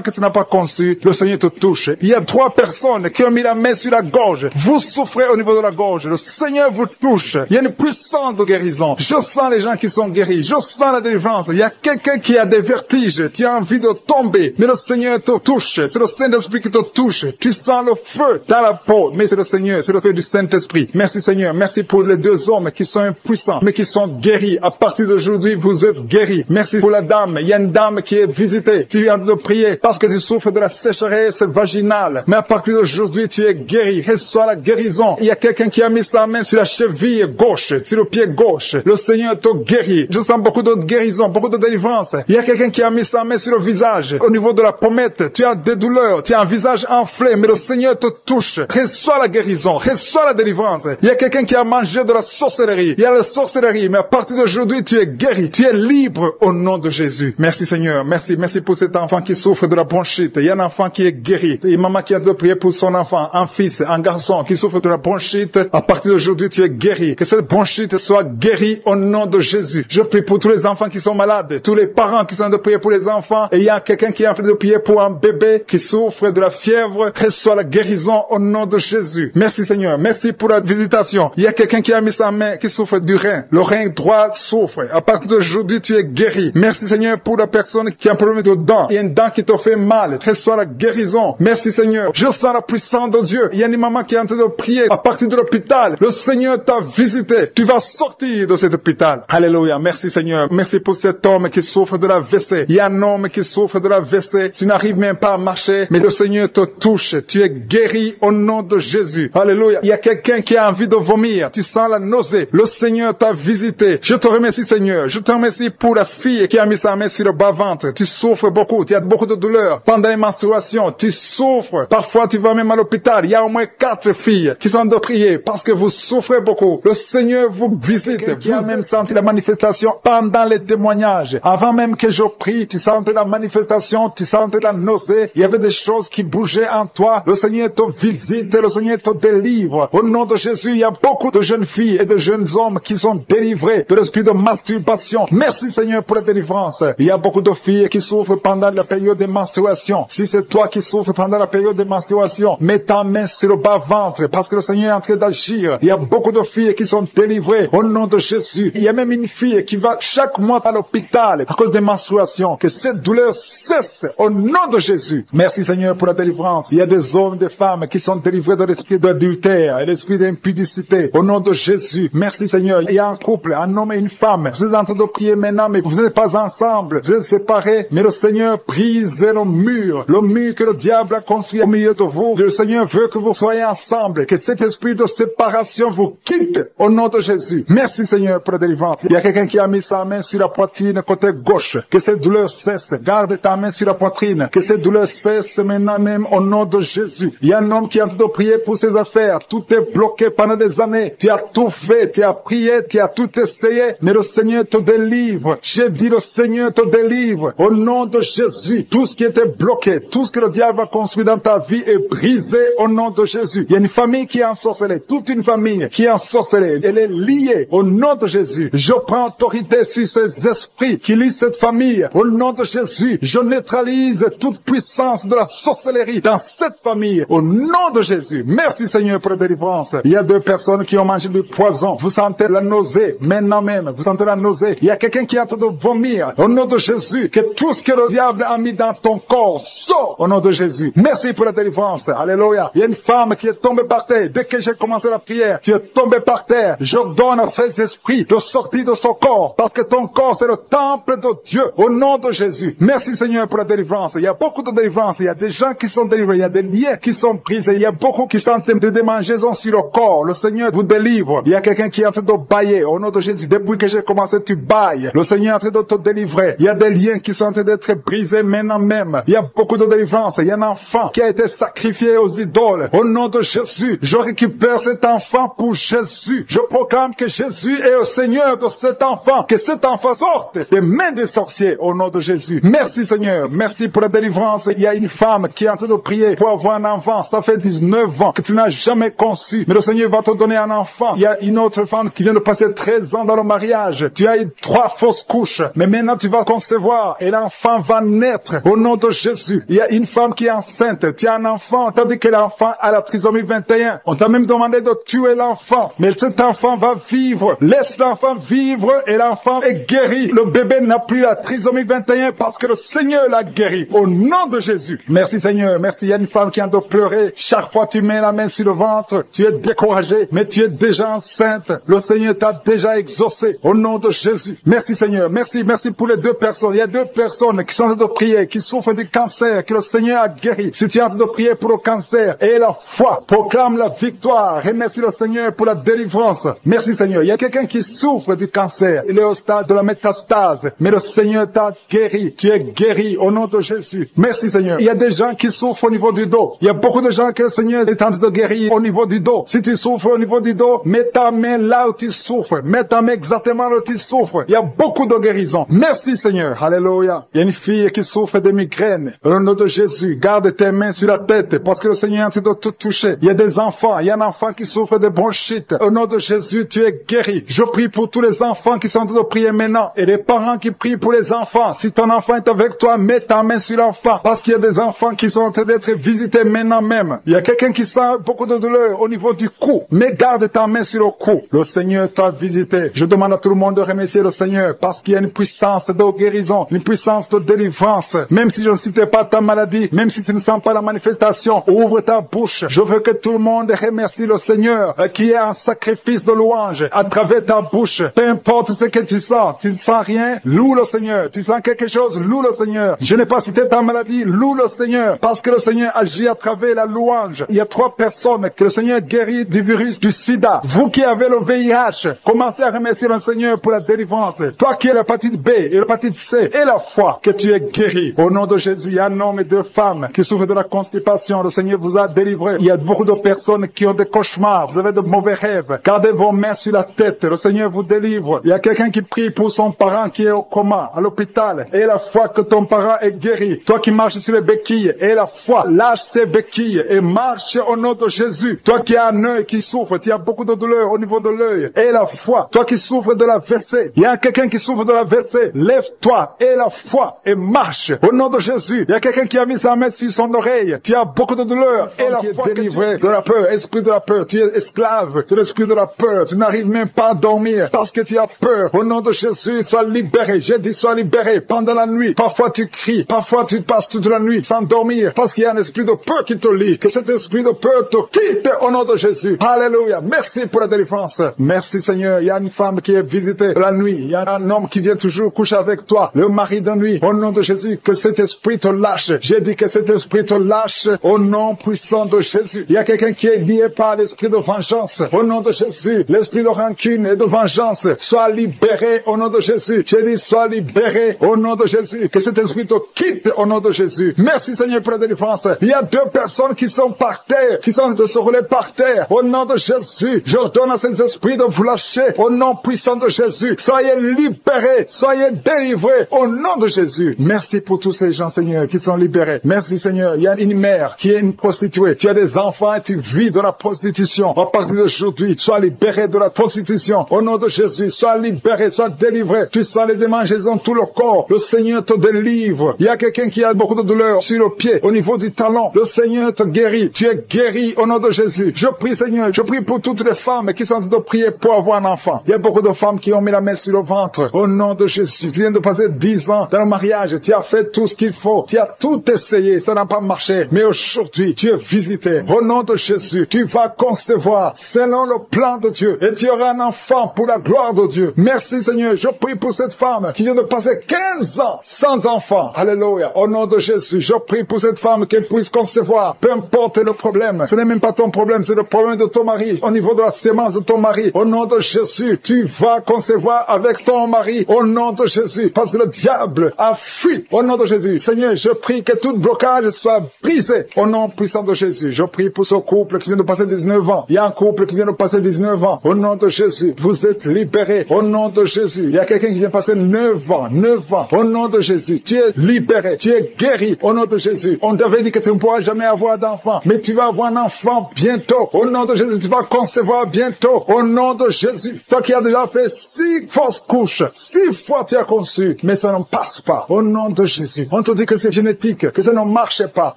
que tu n'as pas conçu. Le Seigneur te touche. Il y a 3 personnes qui ont mis la main sur la gorge. Vous souffrez au niveau de la gorge. Le Seigneur vous touche. Il y a une puissance de guérison. Je sens les gens qui sont guéris. Je sens la délivrance. Il y a quelqu'un qui a des vertiges. Tu as envie de tomber. Mais le Seigneur te touche. C'est le Saint-Esprit qui te touche. Tu sens le feu dans la peau. Mais c'est le Seigneur. C'est le feu du Saint-Esprit. Merci Seigneur. Merci pour les 2 hommes qui sont impuissants, mais qui sont guéris. À partir d'aujourd'hui, vous êtes guéris. Merci pour la dame. Il y a une dame qui est visitée. Tu viens de prier parce que tu souffres de la sécheresse vaginale. Mais à partir d'aujourd'hui, tu es guéri. Reçois la guérison. Il y a quelqu'un qui a mis sa main sur la cheville gauche, sur le pied gauche. Le Seigneur te guérit. Je sens beaucoup de guérison, beaucoup de délivrance. Il y a quelqu'un qui a mis sa main sur le visage. Au niveau de la pommette, tu as des douleurs. Tu as un visage enflé, mais le Seigneur te touche. Reçois la guérison. Reçois la délivrance. Il y a quelqu'un qui a mangé de la sorcellerie. Il y a la sorcellerie, mais à partir d'aujourd'hui, tu es guéri. Tu es libre au nom de Jésus. Merci Seigneur. Merci pour cet enfant qui souffre de la bronchite. Il y a un enfant qui est guéri. Et maman qui a de prier pour son enfant, un fils, un garçon qui souffre de la bronchite. À partir d'aujourd'hui, tu es guéri. Que cette bronchite soit guérie au nom de Jésus. Je prie pour tous les enfants qui sont malades, tous les parents qui sont de prier pour les enfants. Et il y a quelqu'un qui est en train de prier pour un bébé qui souffre de la fièvre. Reçois la guérison au nom de Jésus. Merci Seigneur. Merci pour la visitation. Il y a quelqu'un qui a mis sa main qui souffre du rein. Le rein droit souffre. À partir d'aujourd'hui, tu es guéri. Merci Seigneur pour la personne qui a un problème de dents. Il y a une dent qui te fait mal. Reçois la guérison. Merci Seigneur. Je sens la puissance de Dieu. Il y a une maman qui est en train de prier à partir de l'hôpital. Le Seigneur t'a visité. Tu vas sortir de cet hôpital. Alléluia. Merci Seigneur. Merci pour cet homme qui souffre de la WC. Il y a un homme qui souffre de la WC. Tu n'arrives même pas à marcher, mais le Seigneur te touche. Tu es guéri au nom de Jésus. Alléluia. Il y a quelqu'un qui a envie de vomir. Tu sens la nausée. Le Seigneur t'a visité. Je te remercie Seigneur. Je te remercie pour la fille qui a mis sa main sur le bas-ventre. Tu souffres beaucoup. Tu as beaucoup de douleurs. Pendant les menstruations, tu souffres. Parfois, tu vas même à l'hôpital. Il y a au moins 4 filles qui sont de prier parce que vous souffrez beaucoup. Le Seigneur vous visite. Vous avez même senti la manifestation pendant les témoignages. Avant même que je prie, tu sentais la manifestation, tu sentais la nausée. Il y avait des choses qui bougeaient en toi. Le Seigneur te visite. Le Seigneur te délivre. Au nom de Jésus, il y a beaucoup de jeunes filles et de jeunes hommes qui sont délivrés de l'esprit de masturbation. Merci Seigneur pour la délivrance. Il y a beaucoup de filles qui souffrent pendant la période de menstruation. Si c'est toi qui souffres pendant la période de menstruation, mets ta main sur le bas-ventre parce que le Seigneur est en train d'agir. Il y a beaucoup de filles qui sont délivrées au nom de Jésus. Il y a même une fille qui va chaque mois à l'hôpital à cause des menstruations. Que cette douleur cesse au nom de Jésus. Merci Seigneur pour la délivrance. Il y a des hommes, des femmes qui sont délivrés de l'esprit d'adultère et l'esprit d'impudicité au nom de Jésus. Merci Seigneur. Il y a un couple, un homme et une femme. Vous êtes en train de prier maintenant, mais vous n'êtes pas ensemble. Vous êtes séparés, mais le Seigneur brise le mur que le diable a construit au milieu de vous. Le Seigneur veut que vous soyez ensemble, que cet esprit de séparation vous quitte au nom de Jésus. Merci Seigneur pour la délivrance. Il y a quelqu'un qui a mis sa main sur la poitrine côté gauche. Que cette douleur cesse. Garde ta main sur la poitrine. Que cette douleur cesse maintenant même au nom de Jésus. Il y a un homme qui est en train de prier pour ses affaires. Tout est bloqué pendant des années. Tu as tout fait, tu as prié, tu as tout essayé, mais mais le Seigneur te délivre. J'ai dit le Seigneur te délivre. Au nom de Jésus, tout ce qui était bloqué, tout ce que le diable a construit dans ta vie est brisé au nom de Jésus. Il y a une famille qui est ensorcelée, toute une famille qui est ensorcelée. Elle est liée au nom de Jésus. Je prends autorité sur ces esprits qui lient cette famille. Au nom de Jésus, je neutralise toute puissance de la sorcellerie dans cette famille. Au nom de Jésus. Merci Seigneur pour la délivrance. Il y a 2 personnes qui ont mangé du poison. Vous sentez la nausée maintenant même. Vous sentez la nausée. Il y a quelqu'un qui est en train de vomir. Au nom de Jésus, que tout ce que le diable a mis dans ton corps sort au nom de Jésus. Merci pour la délivrance. Alléluia. Il y a une femme qui est tombée par terre. Dès que j'ai commencé la prière, tu es tombé par terre. J'ordonne à ces esprits de sortir de son corps parce que ton corps c'est le temple de Dieu. Au nom de Jésus. Merci Seigneur pour la délivrance. Il y a beaucoup de délivrance. Il y a des gens qui sont délivrés. Il y a des liens qui sont brisés. Il y a beaucoup qui sont en train de démangeaisons sur le corps. Le Seigneur vous délivre. Il y a quelqu'un qui est en train de bailler. Au nom de Jésus. Depuis que j'ai commencé, tu bailles. Le Seigneur est en train de te délivrer. Il y a des liens qui sont en train d'être brisés maintenant même. Il y a beaucoup de délivrance. Il y a un enfant qui a été sacrifié aux idoles. Au nom de Jésus, je récupère cet enfant pour Jésus. Je proclame que Jésus est le Seigneur de cet enfant. Que cet enfant sorte des mains des sorciers au nom de Jésus. Merci Seigneur. Merci pour la délivrance. Il y a une femme qui est en train de prier pour avoir un enfant. Ça fait 19 ans que tu n'as jamais conçu. Mais le Seigneur va te donner un enfant. Il y a une autre femme qui vient de passer 13 ans dans le mariage. Tu as eu 3 fausses couches. Mais maintenant tu vas concevoir et l'enfant va naître au nom de Jésus. Il y a une femme qui est enceinte. Tu as un enfant. Tu as dit que l'enfant a la trisomie 21. On t'a même demandé de tuer l'enfant. Mais cet enfant va vivre. Laisse l'enfant vivre et l'enfant est guéri. Le bébé n'a plus la trisomie 21 parce que le Seigneur l'a guéri. Au nom de Jésus. Merci Seigneur. Merci. Il y a une femme qui a de pleurer. Chaque fois tu mets la main sur le ventre, tu es découragé, mais tu es déjà enceinte. Le Seigneur t'a déjà exaucé. Au nom de Jésus. Merci Seigneur. Merci. Merci pour les 2 personnes. Il y a 2 personnes qui sont en train de prier, qui souffrent du cancer, que le Seigneur a guéri. Si tu es en train de prier pour le cancer, et la foi, proclame la victoire. Remercie le Seigneur pour la délivrance. Merci Seigneur. Il y a quelqu'un qui souffre du cancer. Il est au stade de la métastase. Mais le Seigneur t'a guéri. Tu es guéri au nom de Jésus. Merci Seigneur. Il y a des gens qui souffrent au niveau du dos. Il y a beaucoup de gens que le Seigneur est en train de guérir au niveau du dos. Si tu souffres au niveau du dos, mets ta main là où tu souffres. Mets ta main exactement là où tu souffres. Il y a beaucoup de guérisons. Merci Seigneur. Alléluia. Il y a une fille qui souffre de migraines. Au nom de Jésus, garde tes mains sur la tête parce que le Seigneur est en train de te toucher. Il y a des enfants. Il y a un enfant qui souffre de bronchite. Au nom de Jésus, tu es guéri. Je prie pour tous les enfants qui sont en train de prier maintenant et les parents qui prient pour les enfants. Si ton enfant est avec toi, mets ta main sur l'enfant parce qu'il y a des enfants qui sont en train d'être visités maintenant même. Il y a quelqu'un qui sent beaucoup de douleur au niveau du cou. Mais garde ta main sur le cou. Le Seigneur t'a visité. Je demande à tout le monde de remercier le Seigneur parce qu'il y a une puissance de guérison, une puissance de délivrance. Même si je ne citais pas ta maladie, même si tu ne sens pas la manifestation, ouvre ta bouche. Je veux que tout le monde remercie le Seigneur qui est un sacrifice de louange à travers ta bouche. Peu importe ce que tu sens ne sens rien, loue le Seigneur. Tu sens quelque chose, loue le Seigneur. Je n'ai pas cité ta maladie, loue le Seigneur parce que le Seigneur agit à travers la louange. Il y a 3 personnes que le Seigneur guérit du virus du sida. Vous qui avez le VIH, commencez à remercier le Seigneur pour la délivrance. Toi qui as l'hépatite B et l'hépatite C et la foi, que tu es guéri. Au nom de Jésus, il y a un homme et 2 femmes qui souffrent de la constipation. Le Seigneur vous a délivré. Il y a beaucoup de personnes qui ont des cauchemars. Vous avez de mauvais rêves. Gardez vos mains sur la tête. Le Seigneur vous délivre. Il y a quelqu'un qui prie pour son parent qui est au coma, à l'hôpital. Et la foi que ton parent est guéri. Toi qui marches sur les béquilles, et la foi, lâche ces béquilles et marche au nom de Jésus. Toi qui as un œil qui souffre, tu as beaucoup de douleur au niveau de l'œil. Et la foi, toi qui souffres de la WC, il y a quelqu'un qui souffre de la WC, lève-toi et la foi et marche au nom de Jésus. Il y a quelqu'un qui a mis sa main sur son oreille. Tu as beaucoup de douleur et la foi délivrée de la peur, esprit de la peur. Tu es esclave de l'esprit de la peur. Tu n'arrives même pas à dormir parce que tu as peur. Au nom de Jésus, sois libéré. J'ai dit sois libéré pendant la nuit. Parfois tu cries, parfois tu passes toute la nuit sans dormir parce qu'il y a un esprit de peur qui te lie. Que cet esprit de peur te quitte au nom de Jésus. Alléluia. Merci pour la délivrance. Merci Seigneur. Il y a une femme qui est visitée la nuit. Il y a un homme qui vient toujours coucher avec toi. Le mari de nuit. Au nom de Jésus, que cet esprit te lâche. J'ai dit que cet esprit te lâche au nom puissant de Jésus. Il y a quelqu'un qui est lié par l'esprit de vengeance. Au nom de Jésus, l'esprit de rancune et de vengeance soit libéré au nom de Jésus. J'ai dit sois libéré au nom de Jésus. Que cet esprit te quitte au nom de Jésus. Merci Seigneur pour la délivrance. Il y a 2 personnes qui sont par terre, qui sont de se rouler par terre. Au nom de Jésus, je donne à ces esprits de vous lâcher au nom puissant de Jésus. Soyez libérés, soyez délivrés au nom de Jésus. Merci pour tous ces gens, Seigneur, qui sont libérés. Merci, Seigneur. Il y a une mère qui est une prostituée. Tu as des enfants et tu vis de la prostitution. À partir d'aujourd'hui, sois libéré de la prostitution. Au nom de Jésus, sois libéré, sois délivré. Tu sens les démangeaisons dans tout le corps. Le Seigneur te délivre. Il y a quelqu'un qui a beaucoup de douleur sur le pied, au niveau du talon. Le Seigneur te guérit. Tu es guéri au nom de Jésus. Je prie, Seigneur, je prie pour toutes les femmes qui sont en train de prier pour avoir un enfant. Il y a beaucoup de femmes qui ont mis la main sur le ventre. Au nom de Jésus. Tu viens de passer 10 ans dans le mariage. Tu as fait tout ce qu'il faut. Tu as tout essayé. Ça n'a pas marché. Mais aujourd'hui, tu es visité. Au nom de Jésus, tu vas concevoir selon le plan de Dieu. Et tu auras un enfant pour la gloire de Dieu. Merci, Seigneur. Je prie pour cette femme qui vient de passer 15 ans sans enfant. Alléluia. Au nom de Jésus, je prie pour cette femme qu'elle puisse concevoir. Peu importe le problème. Ce n'est même pas ton problème. C'est le problème de ton mari. Au niveau de la sémence de ton mari. Au nom de Jésus, tu vas concevoir avec ton mari. Au nom de Jésus. Parce que le diable a fui. Au nom de Jésus. Seigneur, je prie que tout blocage soit brisé. Au nom puissant de Jésus. Je prie pour ce couple qui vient de passer 19 ans. Il y a un couple qui vient de passer 19 ans. Au nom de Jésus. Vous êtes libérés. Au nom de Jésus. Il y a quelqu'un qui vient de passer 9 ans. 9 ans. Au nom de Jésus. Tu es libéré. Tu es guéri. Au nom de Jésus. On t'avait dit que tu ne pourras jamais avoir d'enfant. Mais tu vas avoir un enfant bientôt. Au nom de Jésus. Tu vas concevoir bientôt. Au nom de Jésus. Toi qui as déjà fait 6 fausses couches. 6 fois tu as conçu. Mais ça ne passe pas. Au nom de Jésus. On te dit que c'est génétique. Que ça ne marche pas.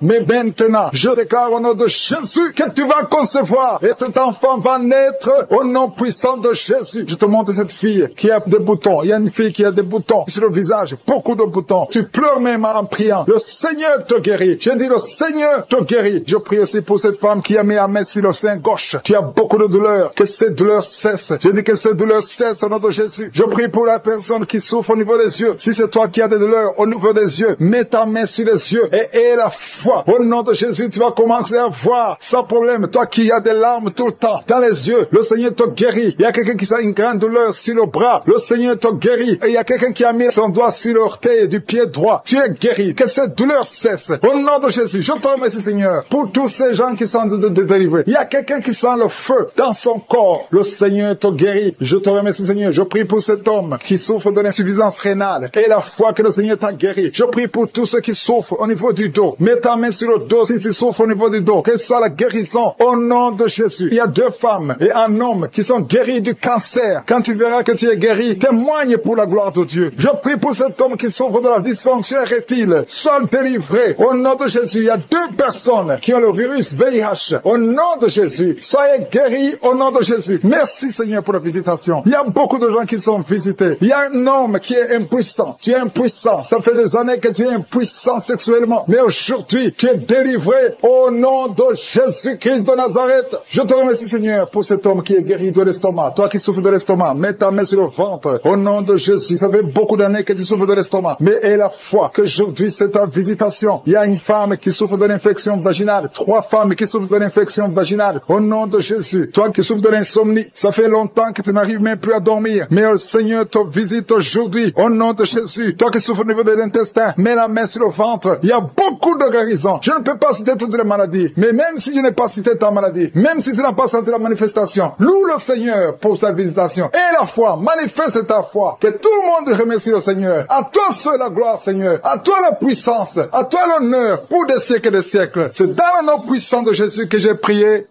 Mais maintenant, je déclare au nom de Jésus que tu vas concevoir. Et cet enfant va naître au nom puissant de Jésus. Je te montre cette fille qui a des boutons. Il y a une fille qui a des boutons sur le visage. Beaucoup de boutons. Tu pleures même en priant. Le Seigneur te guérit. Je dis le Seigneur te guérit. Je prie aussi pour cette femme qui a mis la main sur le sein gauche. Tu as beaucoup de douleurs. Que ces douleurs cessent. Je dis que ces douleurs cessent au nom de Jésus. Je prie pour la personne qui souffre au niveau des yeux. Si c'est toi qui as des douleurs au niveau des yeux, mets ta main sur les yeux et aie la foi. Au nom de Jésus, tu vas commencer à voir sans problème. Toi qui as des larmes tout le temps dans les yeux, le Seigneur te guérit. Il y a quelqu'un qui a une grande douleur sur le bras. Le Seigneur te guérit. Et il y a quelqu'un qui a mis son doigt sur l'orteil du pied droit. Tu es guéri. Que cette douleur cesse. Au nom de Jésus, je te remercie, Seigneur, pour tous ces gens qui sont délivrés. Il y a quelqu'un qui sent le feu dans son corps. Le Seigneur te guérit. Je te remercie, Seigneur. Je prie pour cet homme qui souffre de l'insuffisance rénale. Et la foi que le Seigneur t'a guéri. Je prie pour tous ceux qui souffrent au niveau du dos. Mets ta main sur le dos si tu souffres au niveau du dos. Quelle soit la guérison au nom de Jésus. Il y a 2 femmes et un homme qui sont guéris du cancer. Quand tu verras que tu es guéri, témoigne pour la gloire de Dieu. Je prie pour cet homme qui souffre de la dysfonction érectile. Sois délivré au nom de Jésus. Il y a 2 personnes qui ont le virus VIH. Au nom de Jésus. Soyez guéris au nom de Jésus. Merci, Seigneur, pour la visitation. Il y a beaucoup de gens qui sont visités. Il y a un homme qui est impuissant. Tu es impuissant. Ça fait des années que tu es impuissant sexuellement. Mais aujourd'hui, tu es délivré au nom de Jésus-Christ de Nazareth. Je te remercie, Seigneur, pour cet homme qui est guéri de l'estomac. Toi qui souffres de l'estomac, mets ta main sur le ventre. Au nom de Jésus. Ça fait beaucoup d'années que tu souffres de l'estomac. Mais aie la foi qu'aujourd'hui, c'est ta visitation. Il y a une femme qui souffre de l'infection vaginale. 3 femmes qui souffrent de l'infection vaginale. Au nom de Jésus. Toi qui souffres de l'insomnie. Ça fait longtemps que tu n'arrives même plus à dormir. Mais le Seigneur te visite aujourd'hui. Au nom de Jésus. Toi qui souffres au niveau de l'intestin, mets la main sur le ventre. Il y a beaucoup de guérisons. Je ne peux pas citer toutes les maladies. Mais même si je n'ai pas cité ta maladie, même si tu n'as pas senti la manifestation, loue le Seigneur pour sa visitation. Et la foi, manifeste ta foi. Que tout le monde remercie le Seigneur. À toi seul la gloire, Seigneur. À toi la puissance. À toi l'honneur pour des siècles et des siècles. C'est dans le nom puissant de Jésus que j'ai prié.